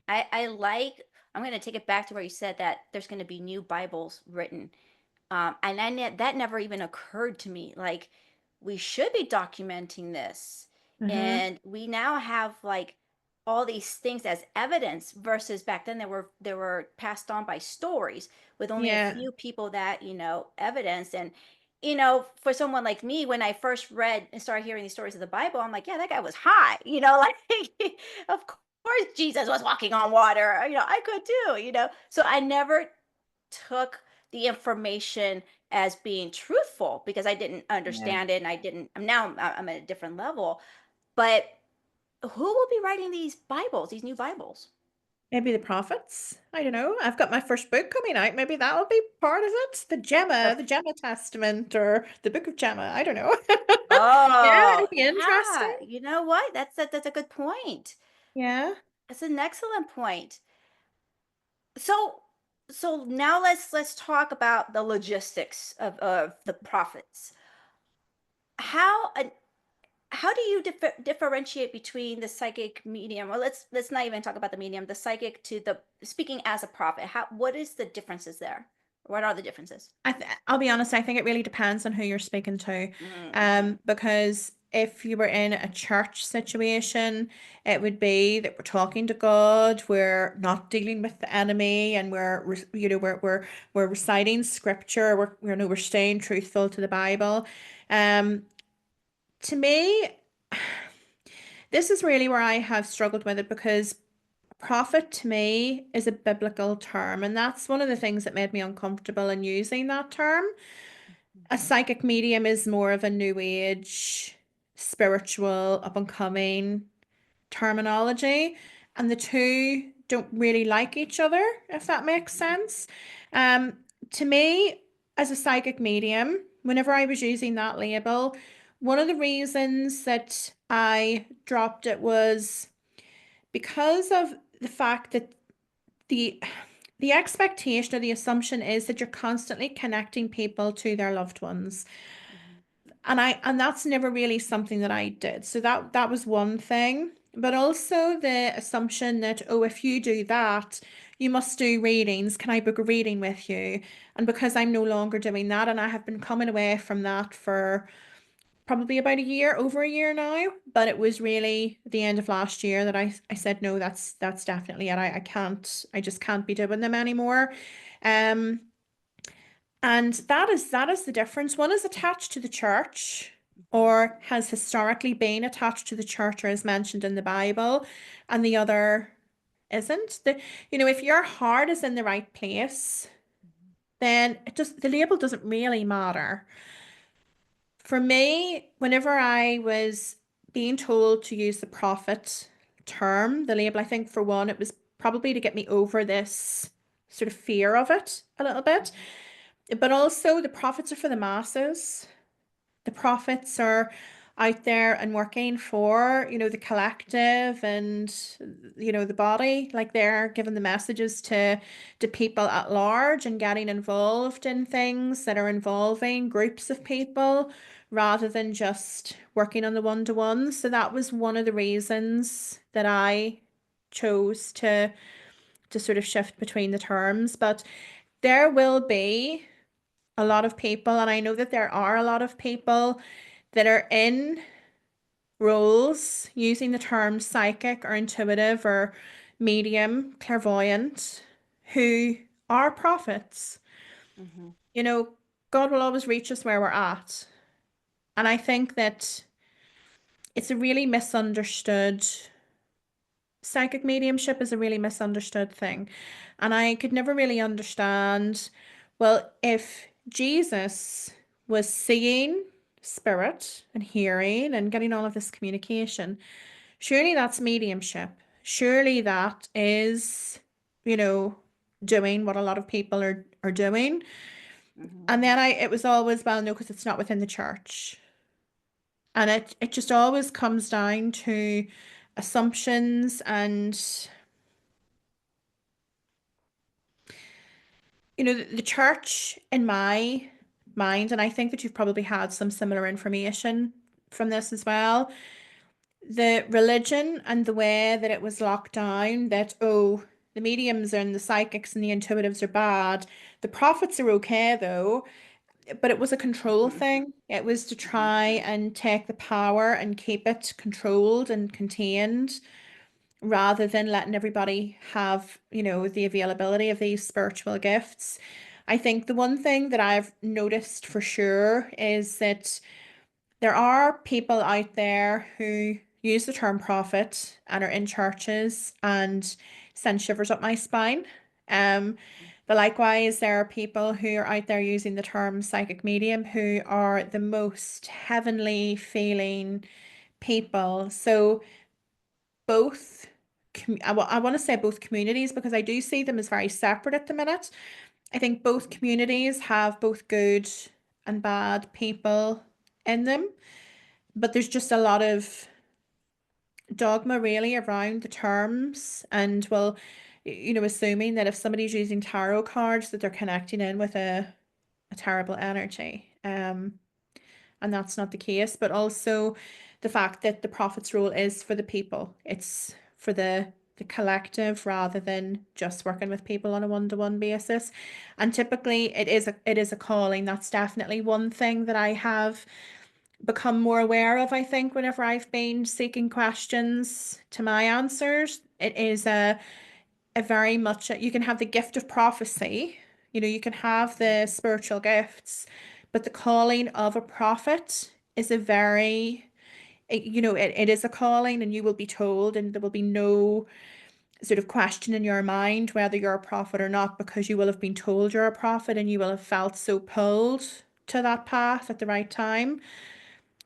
I like, I'm going to take it back to where you said that there's going to be new Bibles written. And that never even occurred to me. Like, we should be documenting this. Uh-huh. And we now have like all these things as evidence versus back then they were passed on by stories with only a Yeah. few people that, evidence. And, for someone like me, when I first read and started hearing these stories of the Bible, I'm like, yeah, that guy was high, like of course Jesus was walking on water. I could too, So I never took the information as being truthful because I didn't Yeah. understand it and I didn't I'm at a different level. But who will be writing these Bibles, these new Bibles? Maybe the prophets. I don't know. I've got my first book coming out. Maybe that'll be part of it. The The Gemma Testament or the Book of Gemma. I don't know. Yeah, Oh, it'll be yeah. interesting. You know what? That's a good point. Yeah. That's an excellent point. So so now let's talk about the logistics of the prophets. How how do you differentiate between the psychic medium, or let's not even talk about the medium, the psychic to the speaking as a prophet? What is the differences there? What are the differences? I'll be honest, I think it really depends on who you're speaking to. Mm-hmm. Because if you were in a church situation, it would be that we're talking to God, we're not dealing with the enemy, and we're reciting scripture, we're staying truthful to the Bible. Um, to me, this is really where I have struggled with it because prophet to me is a biblical term, and that's one of the things that made me uncomfortable in using that term. A psychic medium is more of a new age, spiritual, up and coming terminology, and the two don't really like each other, if that makes sense. Um, to me, as a psychic medium, whenever I was using that label, one of the reasons that I dropped it was because of the fact that the the expectation or the assumption is that you're constantly connecting people to their loved ones. Mhm. And that's never really something that I did. So that was one thing. But also the assumption that, oh, if you do that, you must do readings. Can I book a reading with you? And because I'm no longer doing that, and I have been coming away from that for probably about a year, over a year now. But it was really the end of last year that I said, no, that's definitely it. I can't, I just can't be doing them anymore. Um, and that is the difference. One is attached to the church Mhm. or has historically been attached to the church or is mentioned in the Bible, and the other isn't. If your heart is in the right place, Mhm. then the label doesn't really matter. For me, whenever I was being told to use the prophet term, the label, I think for one, it was probably to get me over this sort of fear of it a little bit. Mhm. But also, the prophets are for the masses. The prophets are out there and working for, the collective and, the body. Like they're giving the messages to people at large and getting involved in things that are involving groups of people rather than just working on the one-to-one. So that was one of the reasons that I chose to sort of shift between the terms. But there will be a lot of people, and I know that there are a lot of people that are in roles using the term psychic or intuitive or medium, clairvoyant, who are prophets. Mhm. You know, God will always reach us where we're at. And I think that it's a really misunderstood, psychic mediumship is a really misunderstood thing. And I could never really understand, well, if Jesus was seeing spirit and hearing and getting all of this communication, surely that's mediumship. Surely that is, you know, doing what a lot of people are doing. Mhm. And then it was always, well, no, because it's not within the church. And it just always comes down to assumptions and the church in my mind, and I think that you've probably had some similar information from this as well. The religion and the way that it was locked down that, oh, the mediums and the psychics and the intuitives are bad. The prophets are okay though, but it was a control Mhm. thing. It was to Mhm. try and take the power and keep it controlled and contained rather than letting everybody have, the availability of these spiritual gifts. I think the one thing that I've noticed for sure is that there are people out there who use the term prophet and are in churches and send shivers up my spine. Um, but likewise, there are people who are out there using the term psychic medium who are the most heavenly feeling people. So both, I want to say both communities because I do see them as very separate at the minute. I think both Mhm. communities have both good and bad people in them, but there's just a lot of dogma really around the terms and well, assuming that if somebody's using tarot cards that they're connecting in with a terrible energy. And that's not the case, but also the fact that the prophet's role is for the people. It's for the collective rather than just working with people on a one-to-one basis. And typically it is a calling. That's definitely one thing that I have become more aware of, I think, whenever I've been seeking questions to my answers. It is a very much you can have the gift of prophecy, you can have the spiritual gifts, but the calling of a prophet is a very it is a calling and you will be told and there will be no sort of question in your mind whether you're a prophet or not because you will have been told you're a prophet and you will have felt so pulled to that path at the right time.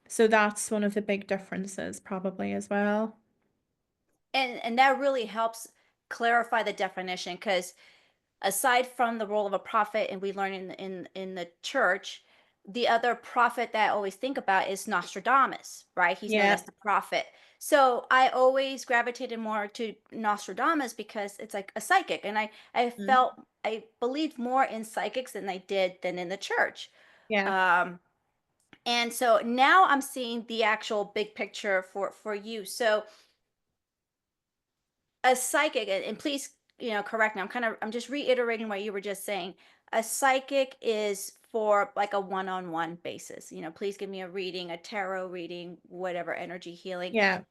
So that's one of the big differences probably as well. And that really helps clarify the definition because aside from the role of a prophet, and we learn in the church, the other prophet that I always think about is Nostradamus, right? He's known Yeah. as the prophet. So I always gravitated more to Nostradamus because it's like a psychic, and Mm. I believed more in psychics than in the church. Yeah. Um, and so now I'm seeing the actual big picture for you. So a psychic, and please, correct me. I'm just reiterating what you were just saying. A psychic is for like a one-on-one basis. Please give me a reading, a tarot reading, whatever, energy healing. Yeah.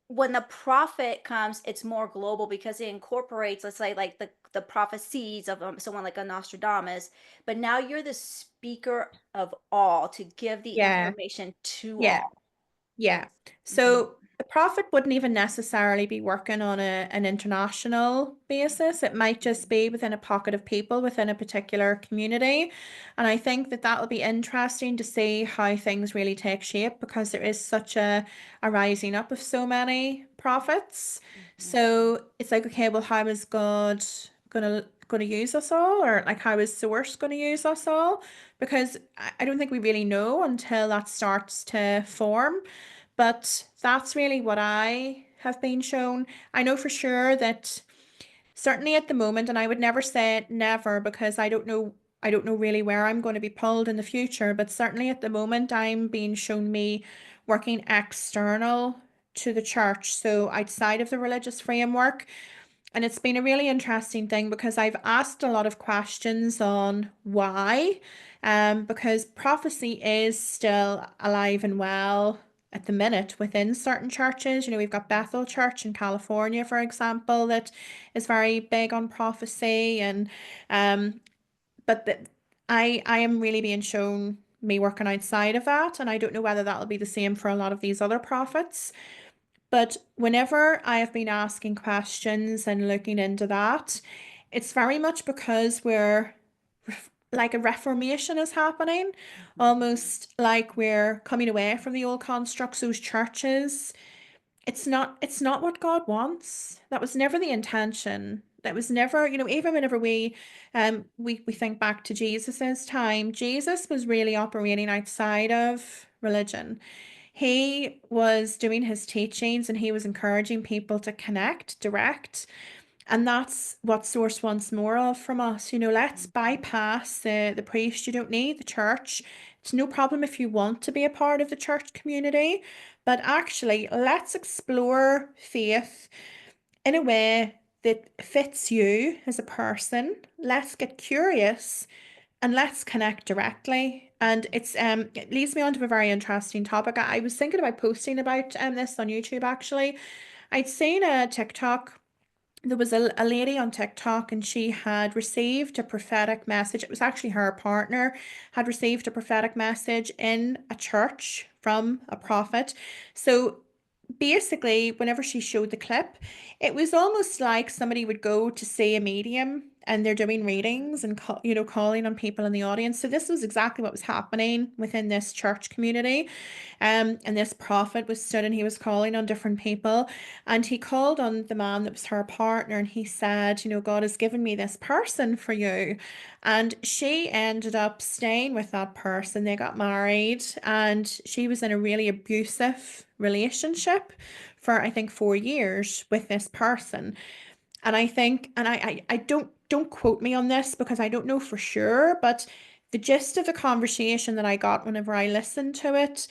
When the prophet comes, it's more global because it incorporates, let's say, like the prophecies of someone like a Nostradamus. But now you're the speaker of all to give the Yeah. information to Yeah. all. Yeah. Mhm, So the prophet wouldn't even necessarily be working on an international basis. It might just mhm, be within a pocket of people within a particular community. And I think that that will be interesting to see how things really take shape because there is such a rising up of so many prophets. mhm, So it's like, okay, well, how is God gonna use us all? Or like how is Source gonna use us all? Because I don't think we really know until that starts to form. But that's really what I have been shown. I know for sure that certainly at the moment, and I would never say never because I don't know really where I'm going to be pulled in the future, but certainly at the moment I'm being shown me working external to the church, so outside of the religious framework. And it's been a really interesting thing because I've asked a lot of questions on why, because prophecy is still alive and well at the minute within certain churches. You know, we've got Bethel mhm, Church in California, for example, that is very big on prophecy, and um, but I am really being shown me working outside of that, and I don't know whether that'll be the same for a lot of these other prophets. But whenever I have been asking questions and looking into that, it's very much because like a reformation is happening, mhm, almost like we're coming away from the old constructs, those churches. It's not what God wants. That was never the intention. That was never, even whenever we think back to Jesus's time, Jesus was really operating outside of religion. He was doing his teachings and he was encouraging people to connect direct. And that's what Source wants more of from us. Let's mhm, bypass the priest. You don't need the church. It's no problem if you want to be a part of the church community, but actually, let's explore faith in a way that fits you as a person. Let's get curious and let's connect directly. And it leads me on to a very interesting topic. I was thinking about posting about this on YouTube actually. I'd seen a TikTok. There was a lady on TikTok and she had received a prophetic message. It was actually her partner had received a prophetic message in a church from a prophet. So basically, whenever she showed the clip, it was almost like somebody would go to see a medium and they're doing readings and calling on people in the audience. So this was exactly what was happening within this church community. And this prophet was stood and he was calling on different people. And he called on the man that was her partner and he said, God has given me this person for you. And she ended up staying with that person. They got married and she was in a really abusive relationship for I think 4 years with this person. And I think, and I don't quote me on this because I don't know for sure, but the gist of the conversation that I got whenever I listened to it,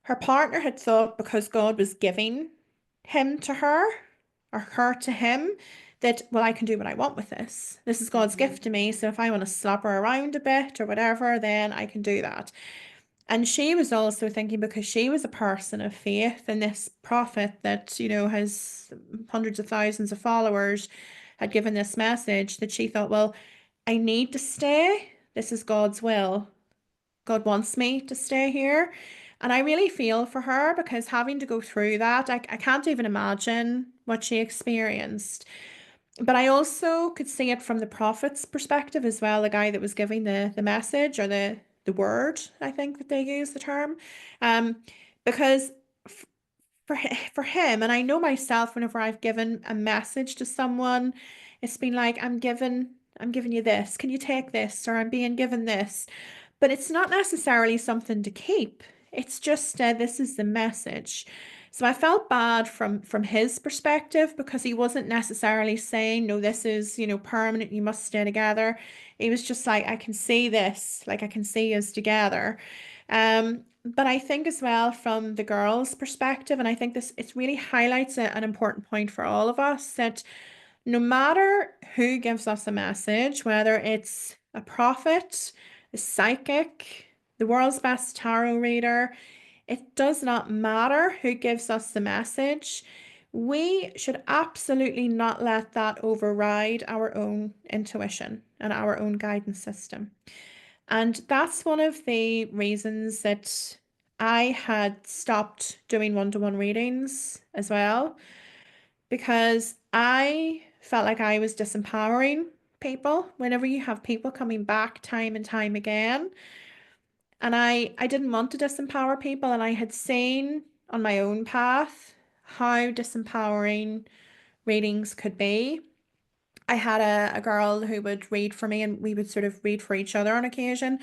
her partner had thought because God was giving him to her or her to him, that, well, I can do what I want with this. This is God's mhm, gift to me. So if I want to slap her around a bit or whatever, then I can do that. And she was also thinking because she was a person of faith and this prophet that, has hundreds of thousands of followers had given this message that she thought, well, I need to stay. This is God's will. God wants me to stay here. And I really feel for her because having to go through that, I can't even imagine what she experienced. But I also could see it from the prophet's perspective as well, the guy that was giving the message or the word, I think that they use the term. Um, because f- for him, and I know myself whenever I've given a message to someone, it's been like, I'm giving you this. Can you take this? Or I'm being given this. but it's not necessarily something to keep. It's just this is the message. So I felt bad from his perspective because he wasn't necessarily saying, no, this is, permanent, you must stay together. He was just like, I can see this, like I can see us together. But I think as well from the girl's perspective, and I think this it really highlights an important point for all of us that no matter who gives us a message, whether it's a prophet, a psychic, the world's best tarot reader, it does not matter who gives us the message. We should absolutely not let that override our own intuition and our own guidance system. And that's one of the reasons that I had stopped doing one-to-one readings as well, because I felt like I was disempowering people whenever you have people coming back time and time again. And I didn't want to disempower people, and I had seen on my own path how disempowering readings could be. I had a girl who would read for me, and we would sort of read for each other on occasion.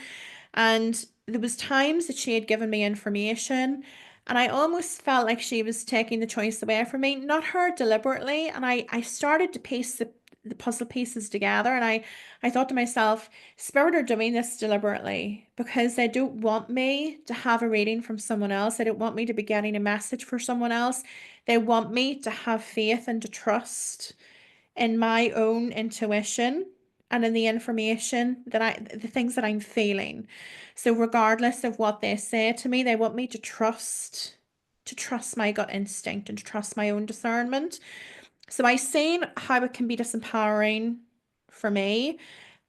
And there was times that she had given me information, and I almost felt like she was taking the choice away from me, not her deliberately. And I started to piece the puzzle pieces together, and I thought to myself, Spirit are doing this deliberately because they don't want me to have a reading from someone else. They don't want me to be getting a message for someone else. They want me to have faith and to trust in my own intuition and in the information the things that I'm feeling. So regardless of what they say to me, they want me to trust my gut instinct and to trust my own discernment. So I seen how it can be disempowering for me,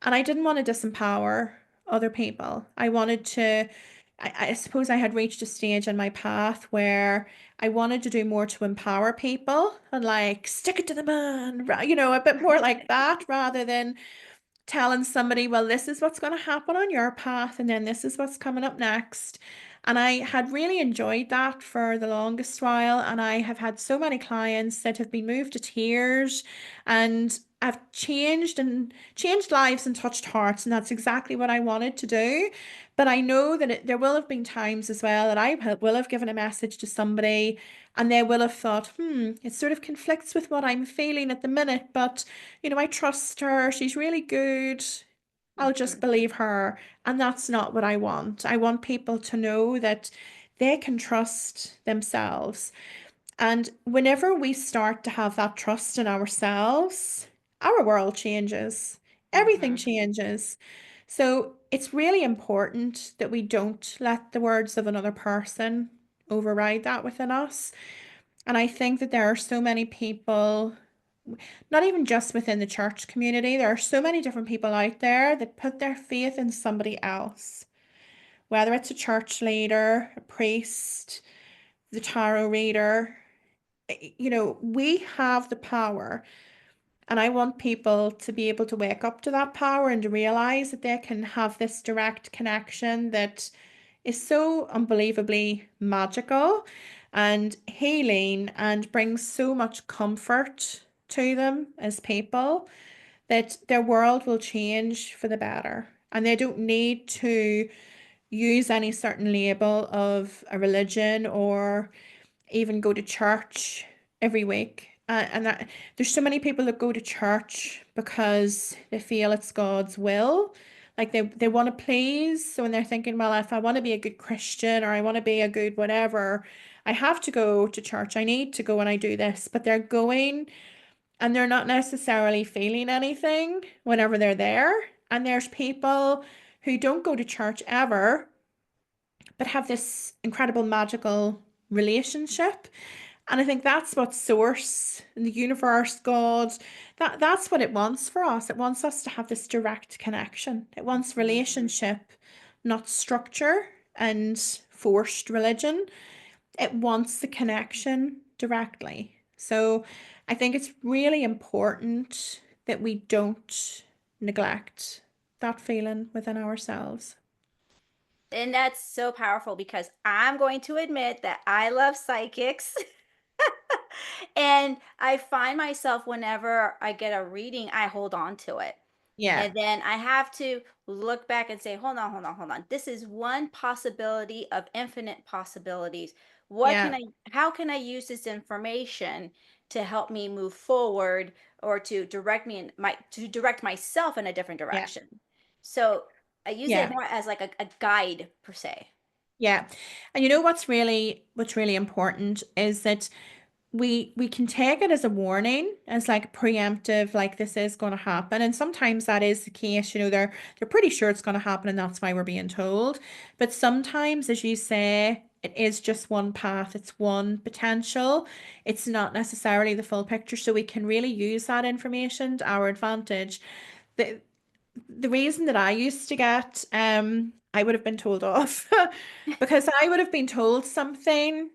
and I didn't want to disempower other people. I wanted to, I suppose I had reached a stage in my path where I wanted to do more to empower people and like stick it to the man, a bit more like that rather than telling somebody, well, this is what's going to happen on your path, and then this is what's coming up next. And I had really enjoyed that for the longest while. And I have had so many clients that have been moved to tears, and I've changed lives and touched hearts. And that's exactly what I wanted to do. But I know that there will have been times as well that will have given a message to somebody, and they will have thought, it sort of conflicts with what I'm feeling at the minute, but I trust her. She's really good. I'll just Mhm. believe her. And that's not what I want. I want people to know that they can trust themselves. And whenever we start to have that trust in ourselves, our world changes. Everything Mhm. changes. So it's really important that we don't let the words of another person override that within us. And I think that there are so many people, not even just within the church community, there are so many different people out there that put their faith in somebody else, whether it's a church leader, a priest, the tarot reader. We have the power, and I want people to be able to wake up to that power and to realize that they can have this direct connection that is so unbelievably magical and healing and brings so much comfort to them as people that their world will change for the better. And they don't need to use any certain label of a religion or even go to church every week. And that there's so many people that go to church because they feel it's God's will. Like they want to please. So when they're thinking, well, if I want to be a good Christian or I want to be a good whatever, I have to go to church. I need to go and I do this. But they're going and they're not necessarily feeling anything whenever they're there. And there's people who don't go to church ever, but have this incredible magical relationship. And I think that's what source and the universe, God, that's what it wants for us. It wants us to have this direct connection. It wants Mhm. relationship, not structure and forced religion. It wants the connection directly. So I think it's really important that we don't neglect that feeling within ourselves. And that's so powerful because I'm going to admit that I love psychics. And I find myself whenever I get a reading, I hold on to it. Yeah. And then I have to look back and say, hold on, hold on, hold on. This is one possibility of infinite possibilities. What can Yeah. I, how can I use this information to help me move forward or to direct me in my, to direct myself in a different Yeah. direction? So I use it Yeah. more as like a guide per se. Yeah. And you know what's really important is that we can take it as a warning, as like preemptive, like this is going to happen. And sometimes that is the case, they're pretty sure it's going to happen and that's why we're being told. But sometimes, as you say, it is just one path, it's one potential. It's not necessarily the full picture. So we can really use that information to our advantage. The the reason that I used to get I would have been told off because I would have been told something.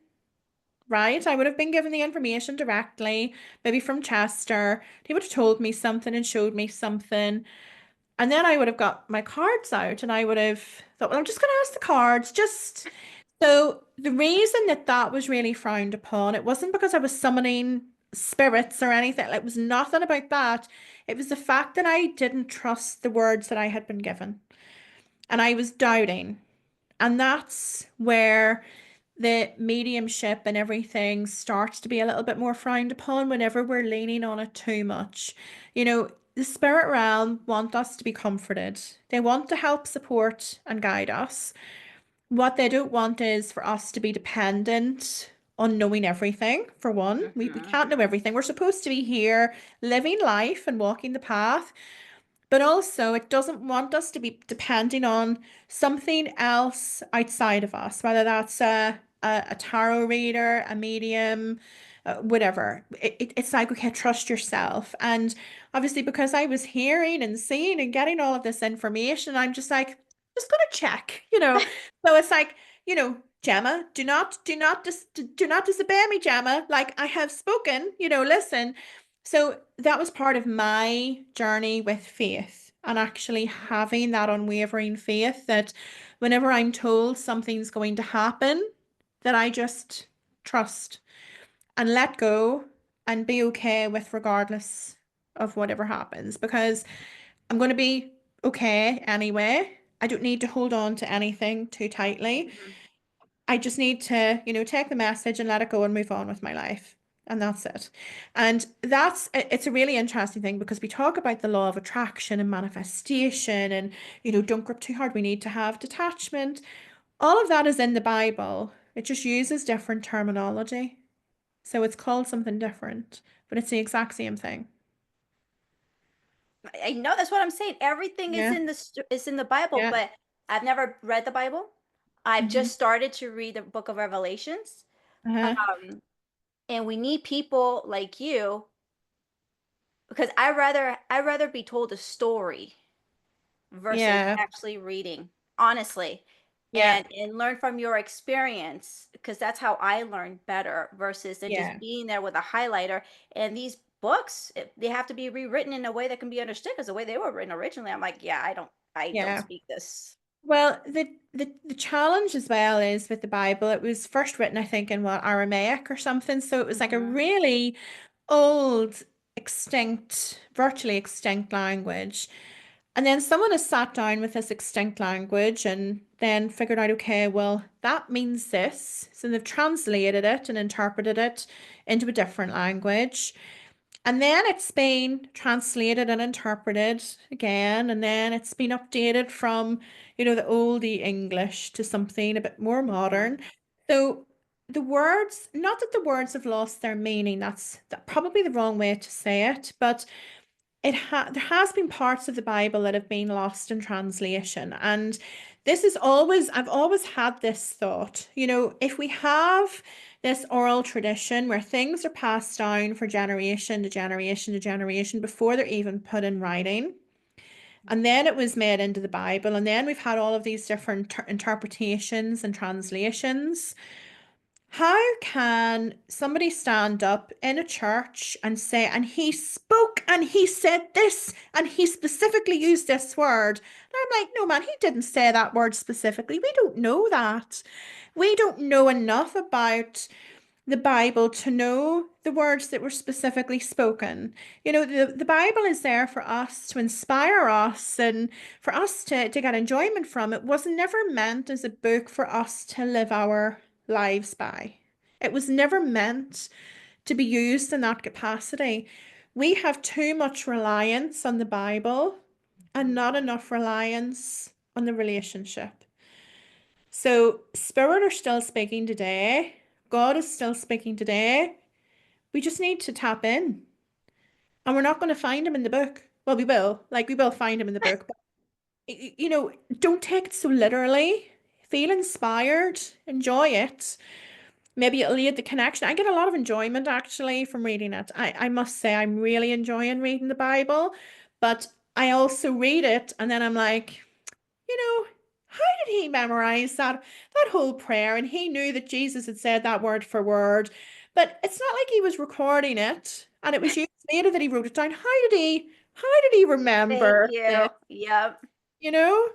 Right? I would have been given the information directly, maybe from Chester. He would have told me something and showed me something. And then I would have got my cards out and I would have thought, well, I'm just going to ask the cards. Just so the reason that that was really frowned upon, it wasn't because I was summoning spirits or anything. Like, it was nothing about that. It was the fact that I didn't trust the words that I had been given. And I was doubting. And that's where the mediumship and everything starts to be a little bit more frowned upon whenever we're leaning on it too much. The spirit realm want us to be comforted. They want to help support and guide us. What they don't want is for us to be dependent on knowing everything, for one. We can't know Mhm. everything. We're supposed to be here living life and walking the path, but also, it doesn't want us to be depending on something else outside of us, whether that's a tarot reader, a medium, whatever. It's like, okay, trust yourself. And obviously, because I was hearing and seeing and getting all of this information, I'm just like, just gonna check. So it's like, Gemma, do not disobey me, Gemma. Like I have spoken, listen. So that was part of my journey with faith and actually having that unwavering faith that whenever I'm told something's going to happen, that I just trust and let go and be okay with regardless of whatever happens because I'm going to be okay anyway. I don't need to hold on to anything too tightly. Mhm. I just need to, take the message and let it go and move on with my life. And that's it. And it's a really interesting thing because we talk about the law of attraction and manifestation and, don't grip too hard. We need to have detachment. All of that is in the Bible. It just uses different terminology. So it's called something different, but it's the exact same thing. I know that's what I'm saying. Everything is Yeah. in is in the Bible, Yeah. but I've never read the Bible. I've Hmm. just started to read the book of Revelations. Uh-huh. Um, and we need people like you because I rather be told a story versus Yeah. actually reading, honestly. Yeah. And learn from your experience because that's how I learned better versus than just Yeah. being there with a highlighter. And these books, they have to be rewritten in a way that can be understood because the way they were written originally, I'm like, yeah, I don't Yeah. speak this. Well, the challenge as well is with the Bible, it was first written, I think, in what, Aramaic or something. So it was like a Hmm. really old, extinct, virtually extinct language. And then someone has sat down with this extinct language and then figured out, okay, well, that means this. So they've translated it and interpreted it into a different language. And then it's been translated and interpreted again, and then it's been updated from, the oldie English to something a bit more Hmm. modern. So the words, not that the words have lost their meaning, that's probably the wrong way to say it, but there has been parts of the Bible that have been lost in translation. And I've always had this thought, if we have this oral tradition where things are passed down for generation to generation to generation before they're even put in writing, and then it was made into the Bible, and then we've had all of these different interpretations and translations. How can somebody stand up in a church and say, and he spoke and he said this and he specifically used this word? And I'm like, no, man, he didn't say that word specifically. We don't know that. We don't know enough about the Bible to know the words that were specifically spoken. You know, the Bible is there for us to inspire us and for us to get enjoyment from. It was never meant as a book for us to live our lives by. It was never meant to be used in that capacity. We have too much reliance on the Bible and Mhm. not enough reliance on the relationship. So, Spirit are still speaking today. God is still speaking today. We just need to tap in. And we're not going to find him in the book. Well, we will. Like, we will find him in the book. But, you know, don't take it so literally. Feel inspired. Enjoy it. Maybe it'll lead the connection. I get a lot of enjoyment actually from reading it. I must say, I'm really enjoying reading the Bible. But I also read it and then I'm like, you know, how did he memorize that whole prayer? And he knew that Jesus had said that word for word, but it's not like he was recording it and it was years later that he wrote it down. How did he Thank remember this? you. Yep. You know?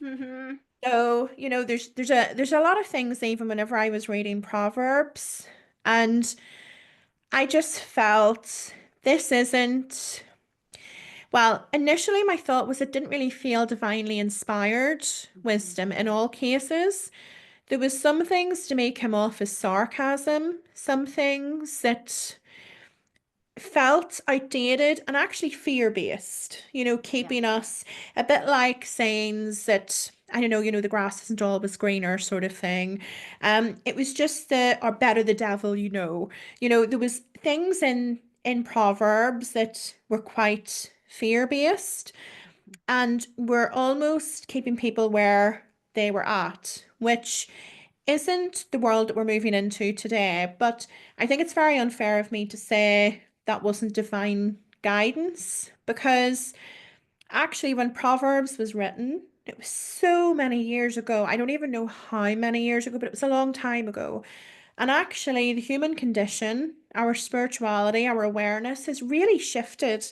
Hmm. So, you know, there's a lot of things even whenever I was reading Proverbs, and I just felt this isn't. Well, initially my thought was it didn't really feel divinely inspired Hmm. wisdom in all cases. There was some things to make him off as sarcasm, some things that felt outdated and actually fear-based, you know, Yeah. keeping us a bit like sayings that, I don't know, you know, the grass isn't always greener sort of thing. It was just the or better the devil, you know. You know, there was things in Proverbs that were quite fear-based and were almost keeping people where they were at, which isn't the world that we're moving into today. But I think it's very unfair of me to say that wasn't divine guidance because actually, when Proverbs was written, it was so many years ago. I don't even know how many years ago, but it was a long time ago. And actually, the human condition, our spirituality, our awareness has really shifted.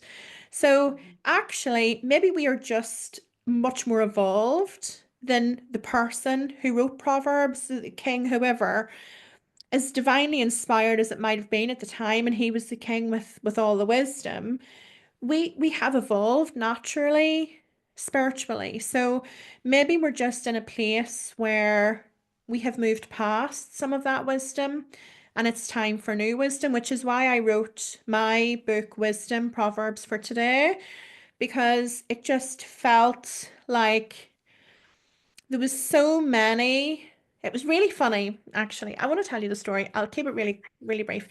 So, Mhm. actually, maybe we are just much more evolved than the person who wrote Proverbs, the king, whoever, as divinely inspired as it might have been at the time, and he was the king with all the wisdom. We have evolved naturally, spiritually. So maybe we're just in a place where we have moved past some of that wisdom and it's time for new wisdom, which is why I wrote my book, Wisdom Proverbs for Today, because it just felt like there was so many. It was really funny, actually. I want to tell you the story. I'll keep it really, really brief.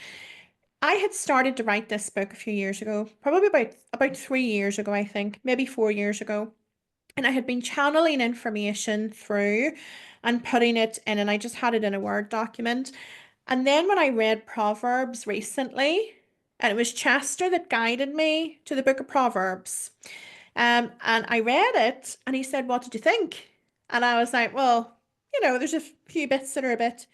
I had started to write this book a few years ago, probably about 3 years ago, I think, maybe 4 years ago. And I had been channeling information through and putting it in, and I just had it in a Word document. And then when I read Proverbs recently, and it was Chester that guided me to the book of Proverbs. And I read it, and he said, "What did you think?" And I was like, "Well, you know, there's a few bits that are a bit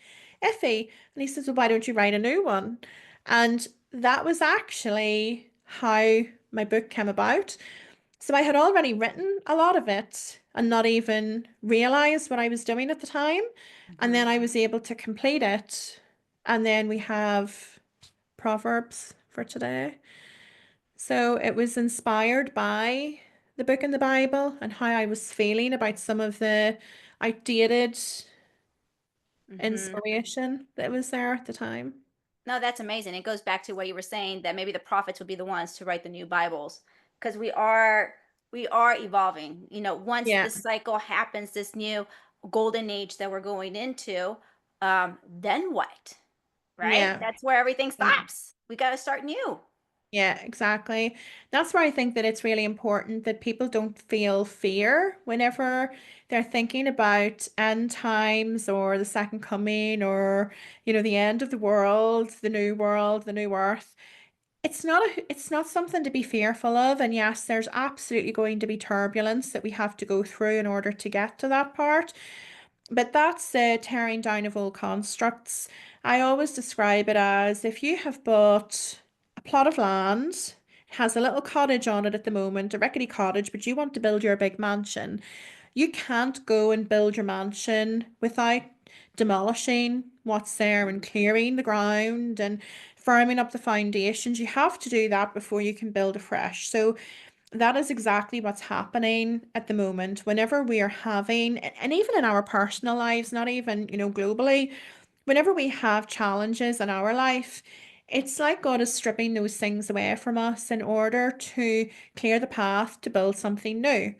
iffy." And he says, "Well, why don't you write a new one?" And that was actually how my book came about. So I had already written a lot of it and not even realized what I was doing at the time. And Mhm. then I was able to complete it. And then we have Proverbs for today. So it was inspired by the book in the Bible and how I was feeling about some of the outdated Mhm. inspiration that was there at the time. No, that's amazing. It goes back to what you were saying that maybe the prophets would be the ones to write the new Bibles because we are evolving. Once Yeah, this cycle happens, this new golden age that we're going into, then what? Right? yeah. That's where everything Yeah. stops. We got to start new. Yeah, exactly. That's where I think that it's really important that people don't feel fear whenever they're thinking about end times or the second coming or, you know, the end of the world, the new earth. It's not something to be fearful of. And yes, there's absolutely going to be turbulence that we have to go through in order to get to that part. But that's the tearing down of old constructs. I always describe it as if you have bought a plot of land, has a little cottage on it at the moment, a rickety cottage, but you want to build your big mansion. You can't go and build your mansion without demolishing what's there and Mhm. clearing the ground and firming up the foundations. You have to do that before you can build afresh. So that is exactly what's happening at the moment. Whenever we are having, and even in our personal lives, not even, globally, whenever we have challenges in our life, it's like God is stripping those things away from us in order to clear the path to build something new.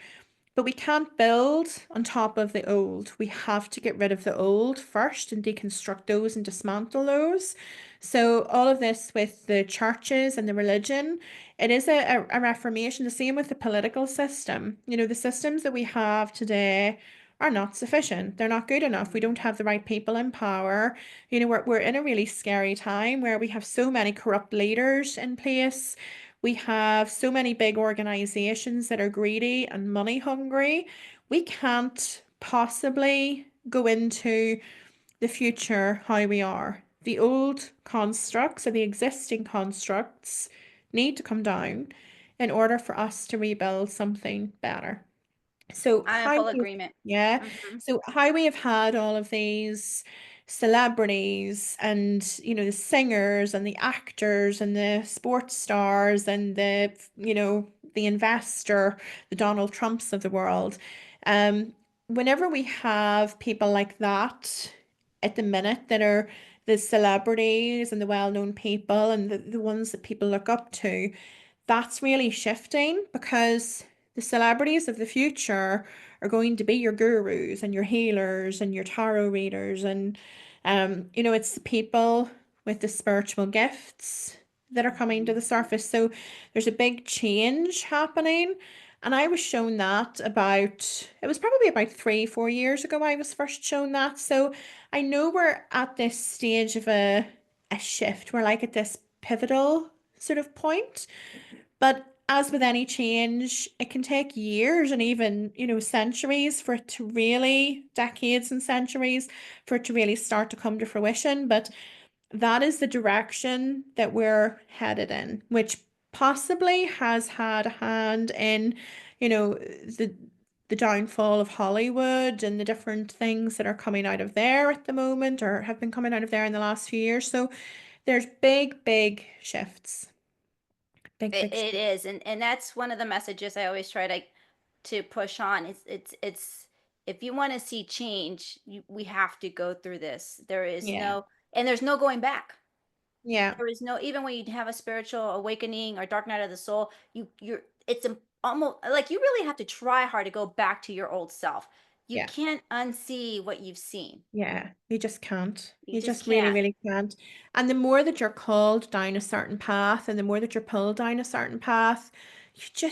But we can't build on top of the old. We have to get rid of the old first and deconstruct those and dismantle those. So, all of this with the churches and the religion, it is a reformation. The same with the political system. The systems that we have today are not sufficient. They're not good enough. We don't have the right people in power. We're in a really scary time where we have so many corrupt leaders in place. We have so many big organizations that are greedy and money hungry. We can't possibly go into the future how we are. The old constructs or the existing constructs need to come down in order for us to rebuild something better. So I'm in full agreement. yeah, Mhm. so how we have had all of these celebrities and the singers and the actors and the sports stars and the investor, the Donald Trumps of the world. Um, Whenever we have people like that at the minute that are the celebrities and the well-known people and the ones that people look up to, that's really shifting because the celebrities of the future are going to be your gurus and your healers and your tarot readers and it's the people with the spiritual gifts that are coming to the surface. So there's a big change happening. And I was shown that it was probably about 3, 4 years ago I was first shown that. So I know we're at this stage of a shift. We're like at this pivotal sort of point. But as with any change, it can take years and even, centuries for it to really, decades and centuries for it to really start to come to fruition. But that is the direction that we're headed in, which possibly has had a hand in, the downfall of Hollywood and the different things that are coming out of there at the moment or have been coming out of there in the last few years. So there's big, big shifts. Big, It big it shifts. is, and that's one of the messages I always try to push on. It's if you wanna see change, we have to go through this. There is Yeah. no and there's no going back. Yeah. There is no even when you have a spiritual awakening or dark night of the soul, you're it's almost like you really have to try hard to go back to your old self. You Yeah. can't unsee what you've seen. Yeah. You just can't. You You just just really, can't. really can't. And the more that you're called down a certain path and the more that you're pulled down a certain path,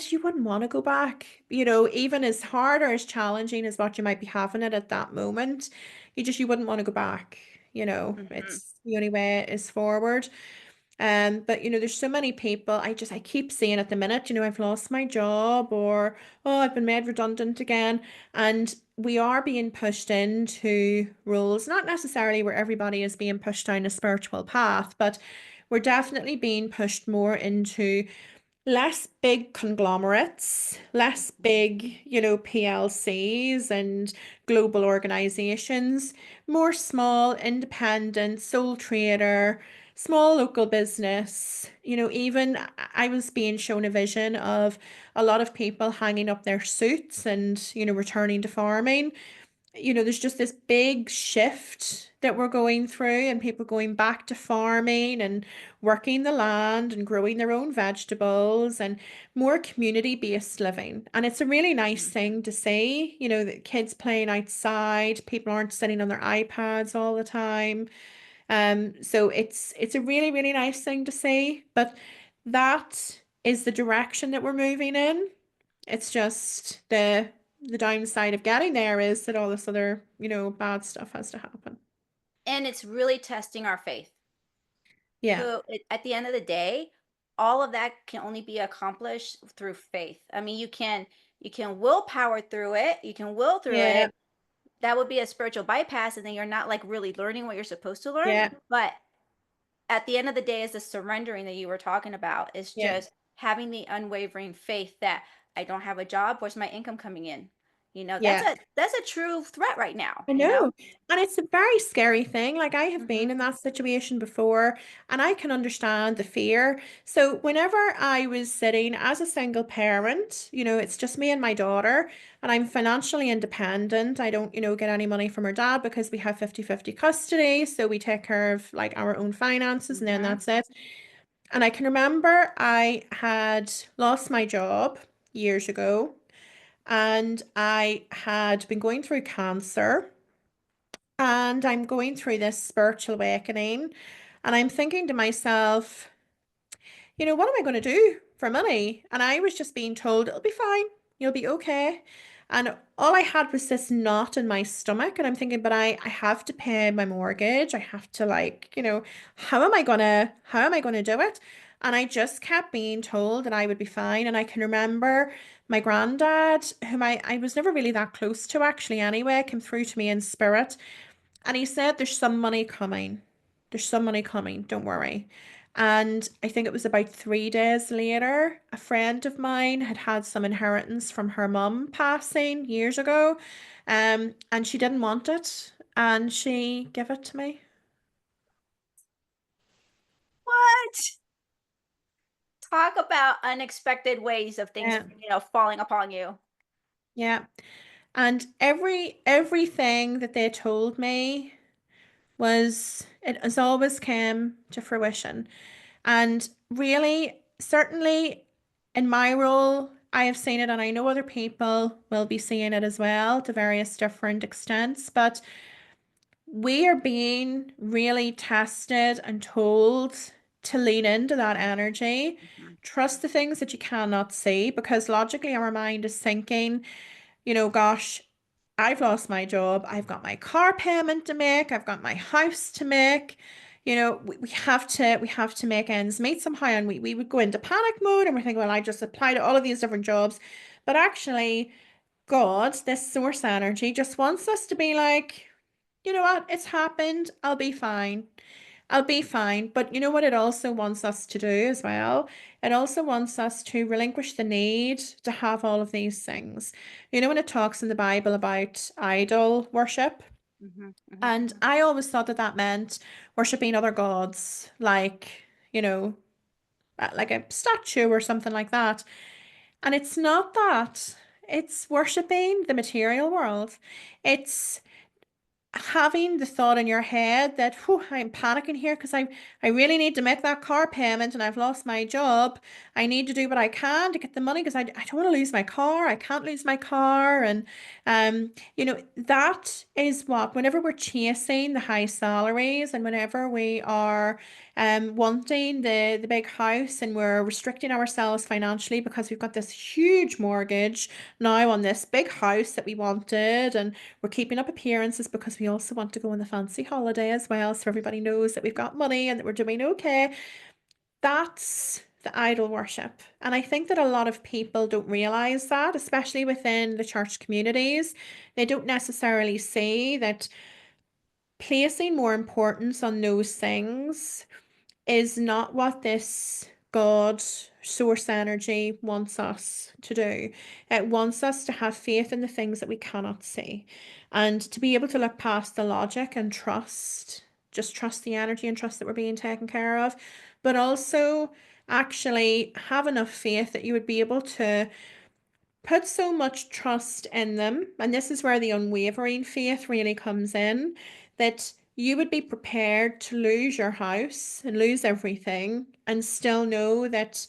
you wouldn't want to go back. Even as hard or as challenging as what you might be having it at that moment, you wouldn't want to go back. Mhm. It's the only way is forward. But there's so many people. I keep saying at the minute, I've lost my job or oh, I've been made redundant again. And we are being pushed into roles, not necessarily where everybody is being pushed down a spiritual path, but we're definitely being pushed more into less big conglomerates, less big, PLCs and global organizations, more small, independent, sole trader, small local business. Even I was being shown a vision of a lot of people hanging up their suits and, returning to farming. There's just this big shift that we're going through, and people going back to farming and working the land and growing their own vegetables and more community-based living. And it's a really nice Mhm. thing to see, that kids playing outside, people aren't sitting on their iPads all the time. So it's a really, really nice thing to see. But that is the direction that we're moving in. It's just the downside of getting there is that all this other, bad stuff has to happen. And it's really testing our faith. Yeah. So, at the end of the day, all of that can only be accomplished through faith. I mean, you can willpower through it, you can will through Yeah. it. That would be a spiritual bypass, and then you're not, like, really learning what you're supposed to learn, Yeah. but at the end of the day, is the surrendering that you were talking about. It's Yeah. just having the unwavering faith that I don't have a job, where's my income coming in? Yeah. That's a true threat right now, I know. And it's a very scary thing. Like I have been Mhm. in that situation before and I can understand the fear. So whenever I was sitting as a single parent, it's just me and my daughter and I'm financially independent. I don't, get any money from her dad because we have 50-50 custody. So we take care of like our own finances and then Mhm. that's it. And I can remember I had lost my job years ago and I had been going through cancer. And I'm going through this spiritual awakening, and I'm thinking to myself, what am I going to do for money? And I was just being told, it'll be fine, you'll be okay. And all I had was this knot in my stomach, and I'm thinking, but I have to pay my mortgage. I have to like, how am I gonna do it? And I just kept being told that I would be fine. And I can remember my granddad, whom I was never really that close to actually anyway, came through to me in spirit. And he said, there's some money coming. There's some money coming. Don't worry. And I think it was about 3 days later, a friend of mine had had some inheritance from her mum passing years ago. And she didn't want it. And she gave it to me. What? Talk about unexpected ways of things, Yeah. falling upon you. Yeah. And everything that they told me it has always came to fruition. And really, certainly in my role, I have seen it, and I know other people will be seeing it as well to various different extents. But we are being really tested and told to lean into that energy. Mhm. Trust the things that you cannot see because logically our mind is thinking, gosh, I've lost my job. I've got my car payment to make. I've got my house to make. We have to make ends meet somehow. And we would go into panic mode and we're thinking, well, I just applied to all of these different jobs. But actually, God, this source energy just wants us to be like, you know what? It's happened. I'll be fine. I'll be fine. But you know what it also wants us to do as well? It also wants us to relinquish the need to have all of these things. When it talks in the Bible about idol worship, Mhm. Mhm. and I always thought that that meant worshiping other gods, like, you know, like a statue or something like that. And it's not that. It's worshiping the material world. It's having the thought in your head that, whew, I'm panicking here because I really need to make that car payment and I've lost my job. I need to do what I can to get the money because I don't want to lose my car. I can't lose my car. And that is what whenever we're chasing the high salaries and whenever we are wanting the big house and we're restricting ourselves financially because we've got this huge mortgage now on this big house that we wanted and we're keeping up appearances because we also want to go on the fancy holiday as well, so everybody knows that we've got money and that we're doing okay. That's the idol worship. And I think that a lot of people don't realize that, especially within the church communities. They don't necessarily see that placing more importance on those things is not what this God source energy wants us to do. It wants us to have faith in the things that we cannot see and to be able to look past the logic and just trust the energy and trust that we're being taken care of, but also actually have enough faith that you would be able to put so much trust in them, and this is where the unwavering faith really comes in, that you would be prepared to lose your house and lose everything and still know that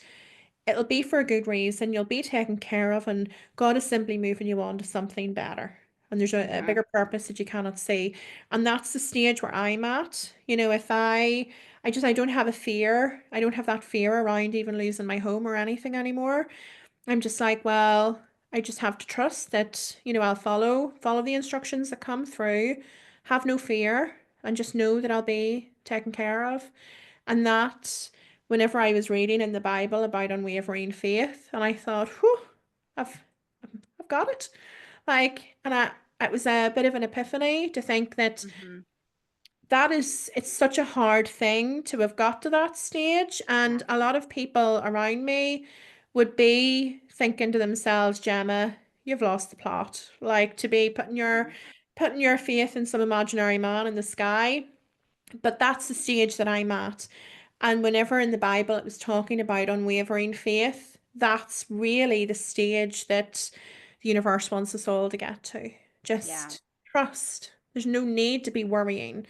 it'll be for a good reason, you'll be taken care of, and God is simply moving you on to something better. And there's a Mhm. bigger purpose that you cannot see. And that's the stage where I'm at. If I don't have a fear, I don't have that fear around even losing my home or anything anymore. I'm just like, well, I just have to trust that, I'll follow the instructions that come through, have no fear, and just know that I'll be taken care of. And that whenever I was reading in the Bible about unwavering faith, and I thought, whew, I've I've got it. Like, and it was a bit of an epiphany to think that Mhm. it's such a hard thing to have got to that stage. Yeah. And a lot of people around me would be thinking to themselves, Gemma, you've lost the plot. Like to be putting your faith in some imaginary man in the sky. But that's the stage that I'm at. And whenever in the Bible it was talking about unwavering faith, that's really the stage that the universe wants us all to get to. Yeah. Just trust. There's no need to be worrying.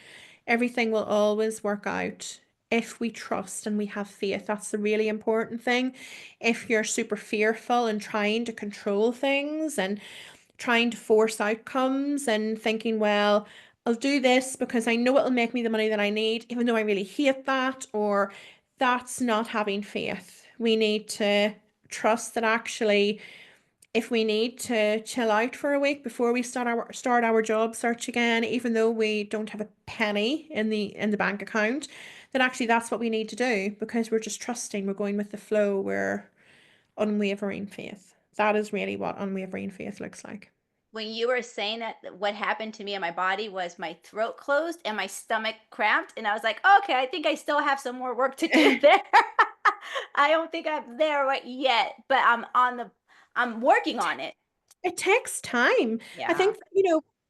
Everything will always work out if we trust and we have faith. That's the really important thing. If you're super fearful and trying to control things and trying to force outcomes and thinking, well, I'll do this because I know it'll make me the money that I need, even though I really hate that, or that's not having faith. We need to trust that actually, if we need to chill out for a week before we start our job search again, even though we don't have a penny in the bank account, that actually that's what we need to do because we're just trusting, we're going with the flow, we're unwavering faith. That is really what unwavering faith looks like. When you were saying that, what happened to me in my body was my throat closed and my stomach cramped, and I was like, "Okay, I think I still have some more work to do there." I don't think I'm there right yet, but I'm working on it. It takes time. I Yeah. think,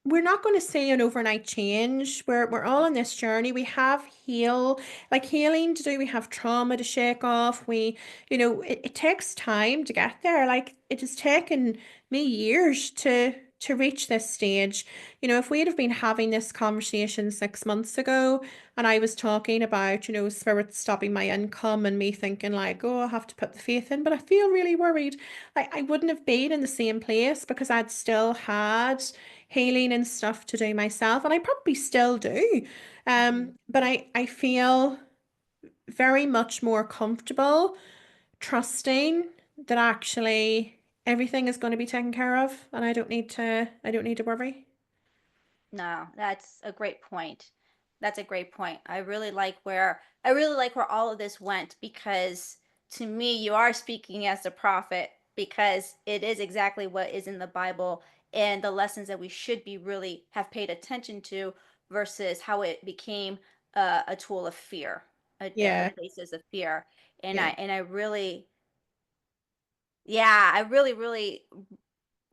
we're not going to see an overnight change. We're all on this journey. We have healing to do. We have trauma to shake off. It takes time to get there. Like it has taken me years to reach this stage. If we'd have been having this conversation 6 months ago and I was talking about, spirits stopping my income and me thinking like, oh, I have to put the faith in, but I feel really worried. I wouldn't have been in the same place because I'd still had healing and stuff to do myself, and I probably still do. Mhm. But I feel very much more comfortable trusting that actually everything is going to be taken care of, and I don't need to worry. No, that's a great point. That's a great point. I really like where all of this went because to me you are speaking as the prophet because it is exactly what is in the Bible and the lessons that we should be really have paid attention to versus how it became a tool of fear, the Yeah, places of fear. And I yeah, and I really yeah, I really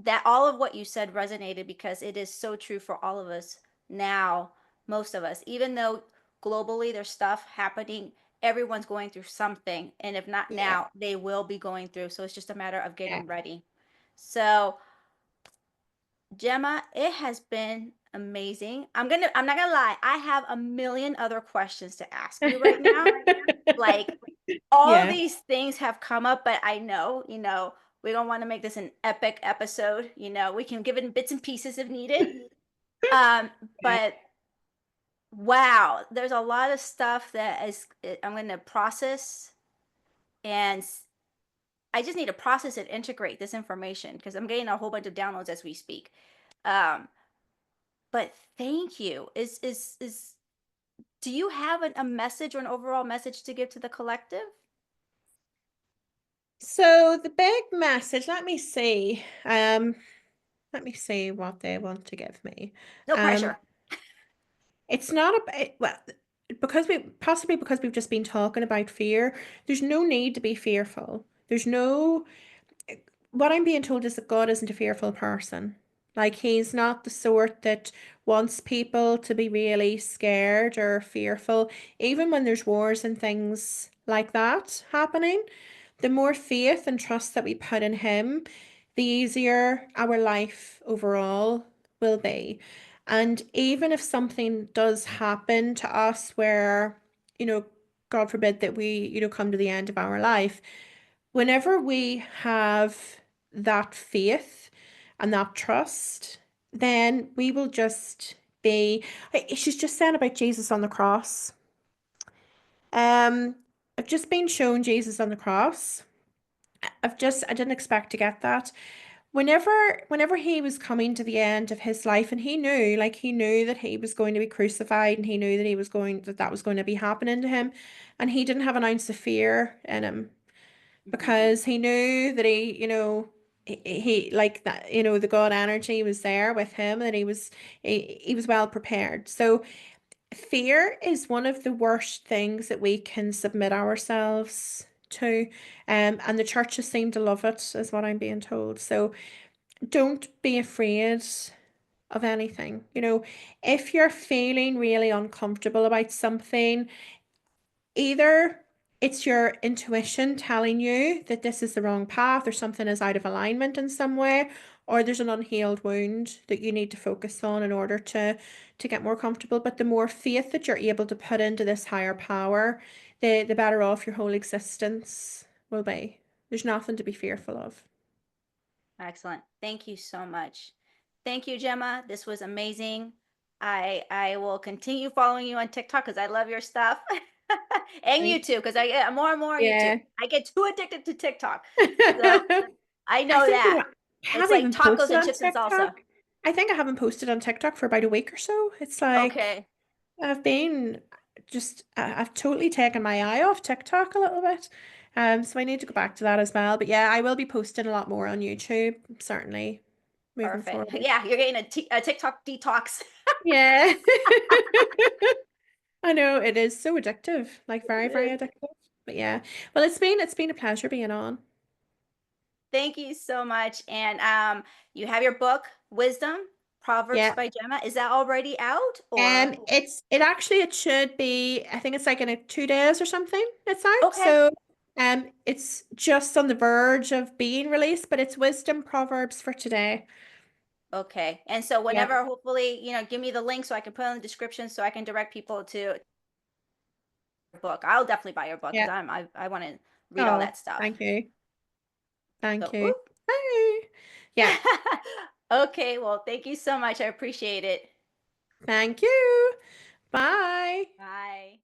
that all of what you said resonated because it is so true for all of us now, most of us. Even though globally there's stuff happening, everyone's going through something. And if not yeah, now, they will be going through. So it's just a matter of yeah. getting ready. So, Gemma, it has been amazing. I'm not gonna lie, I have a million other questions to ask you right now. Like all of Yeah. these things have come up, but I know, we don't want to make this an epic episode. We can give it in bits and pieces if needed. Um, Yeah. but wow, there's a lot of stuff that I'm going to process, and I just need to process and integrate this information because I'm getting a whole bunch of downloads as we speak. Um, but thank you. Is Do you have a message or an overall message to give to the collective? So the big message, let me see what they want to give me. No Um, pressure. it's not well, because we've just been talking about fear, there's no need to be fearful. There's no What I'm being told is that God isn't a fearful person. Like he's not the sort that wants people to be really scared or fearful, even when there's wars and things like that happening. The more faith and trust that we put in him, the easier our life overall will be. And even if something does happen to us where, you know, God forbid that we, come to the end of our life, whenever we have that faith and that trust, then we will just be. She's just saying about Jesus on the cross. Um, I've just been shown Jesus on the cross. I didn't expect to get that. Whenever he was coming to the end of his life, and he knew that he was going to be crucified, and he knew that that was going to be happening to him, and he didn't have an ounce of fear in him Mhm. because he knew that he like that, the God energy was there with him, and he was well prepared. So fear is one of the worst things that we can submit ourselves to. And the churches seem to love it, is what I'm being told. So don't be afraid of anything. If you're feeling really uncomfortable about something, either it's your intuition telling you that this is the wrong path or something is out of alignment in some way, or there's an unhealed wound that you need to focus on in order to get more comfortable. But the more faith that you're able to put into this higher power, the better off your whole existence will be. There's nothing to be fearful of. Excellent. Thank you so much. Thank you, Gemma. This was amazing. I will continue following you on TikTok because I love your stuff. And Thank YouTube because I get more and more on YouTube. Yeah. I get too addicted to TikTok. So I I know think that. I It's haven't like even tacos posted and on chips and salsa. TikTok. I think I haven't posted on TikTok for about a week or so. It's like Okay, I've been I've totally taken my eye off TikTok a little bit. So I need to go back to that as well. But yeah, I will be posting a lot more on YouTube, certainly moving perfect. forward. Yeah, you're getting a TikTok detox. Yeah. I know it is so addictive, like very, It very is. addictive. But yeah. Well, it's been a pleasure being on. Thank you so much. And you have your book, Wisdom, Proverbs Yeah. by Gemma. Is that already out or It should be, I think it's like in 2 days or something it's out. okay? So it's just on the verge of being released, but it's wisdom proverbs for today. Okay. And so Yeah. whenever, hopefully, give me the link so I can put it in the description so I can direct people to your book. I'll definitely buy your book because Yeah. I want to read all Oh, that stuff. thank you. Thank So, you. woo. Bye. Yeah. Okay. Well, thank you so much. I appreciate it. Thank you. Bye. Bye.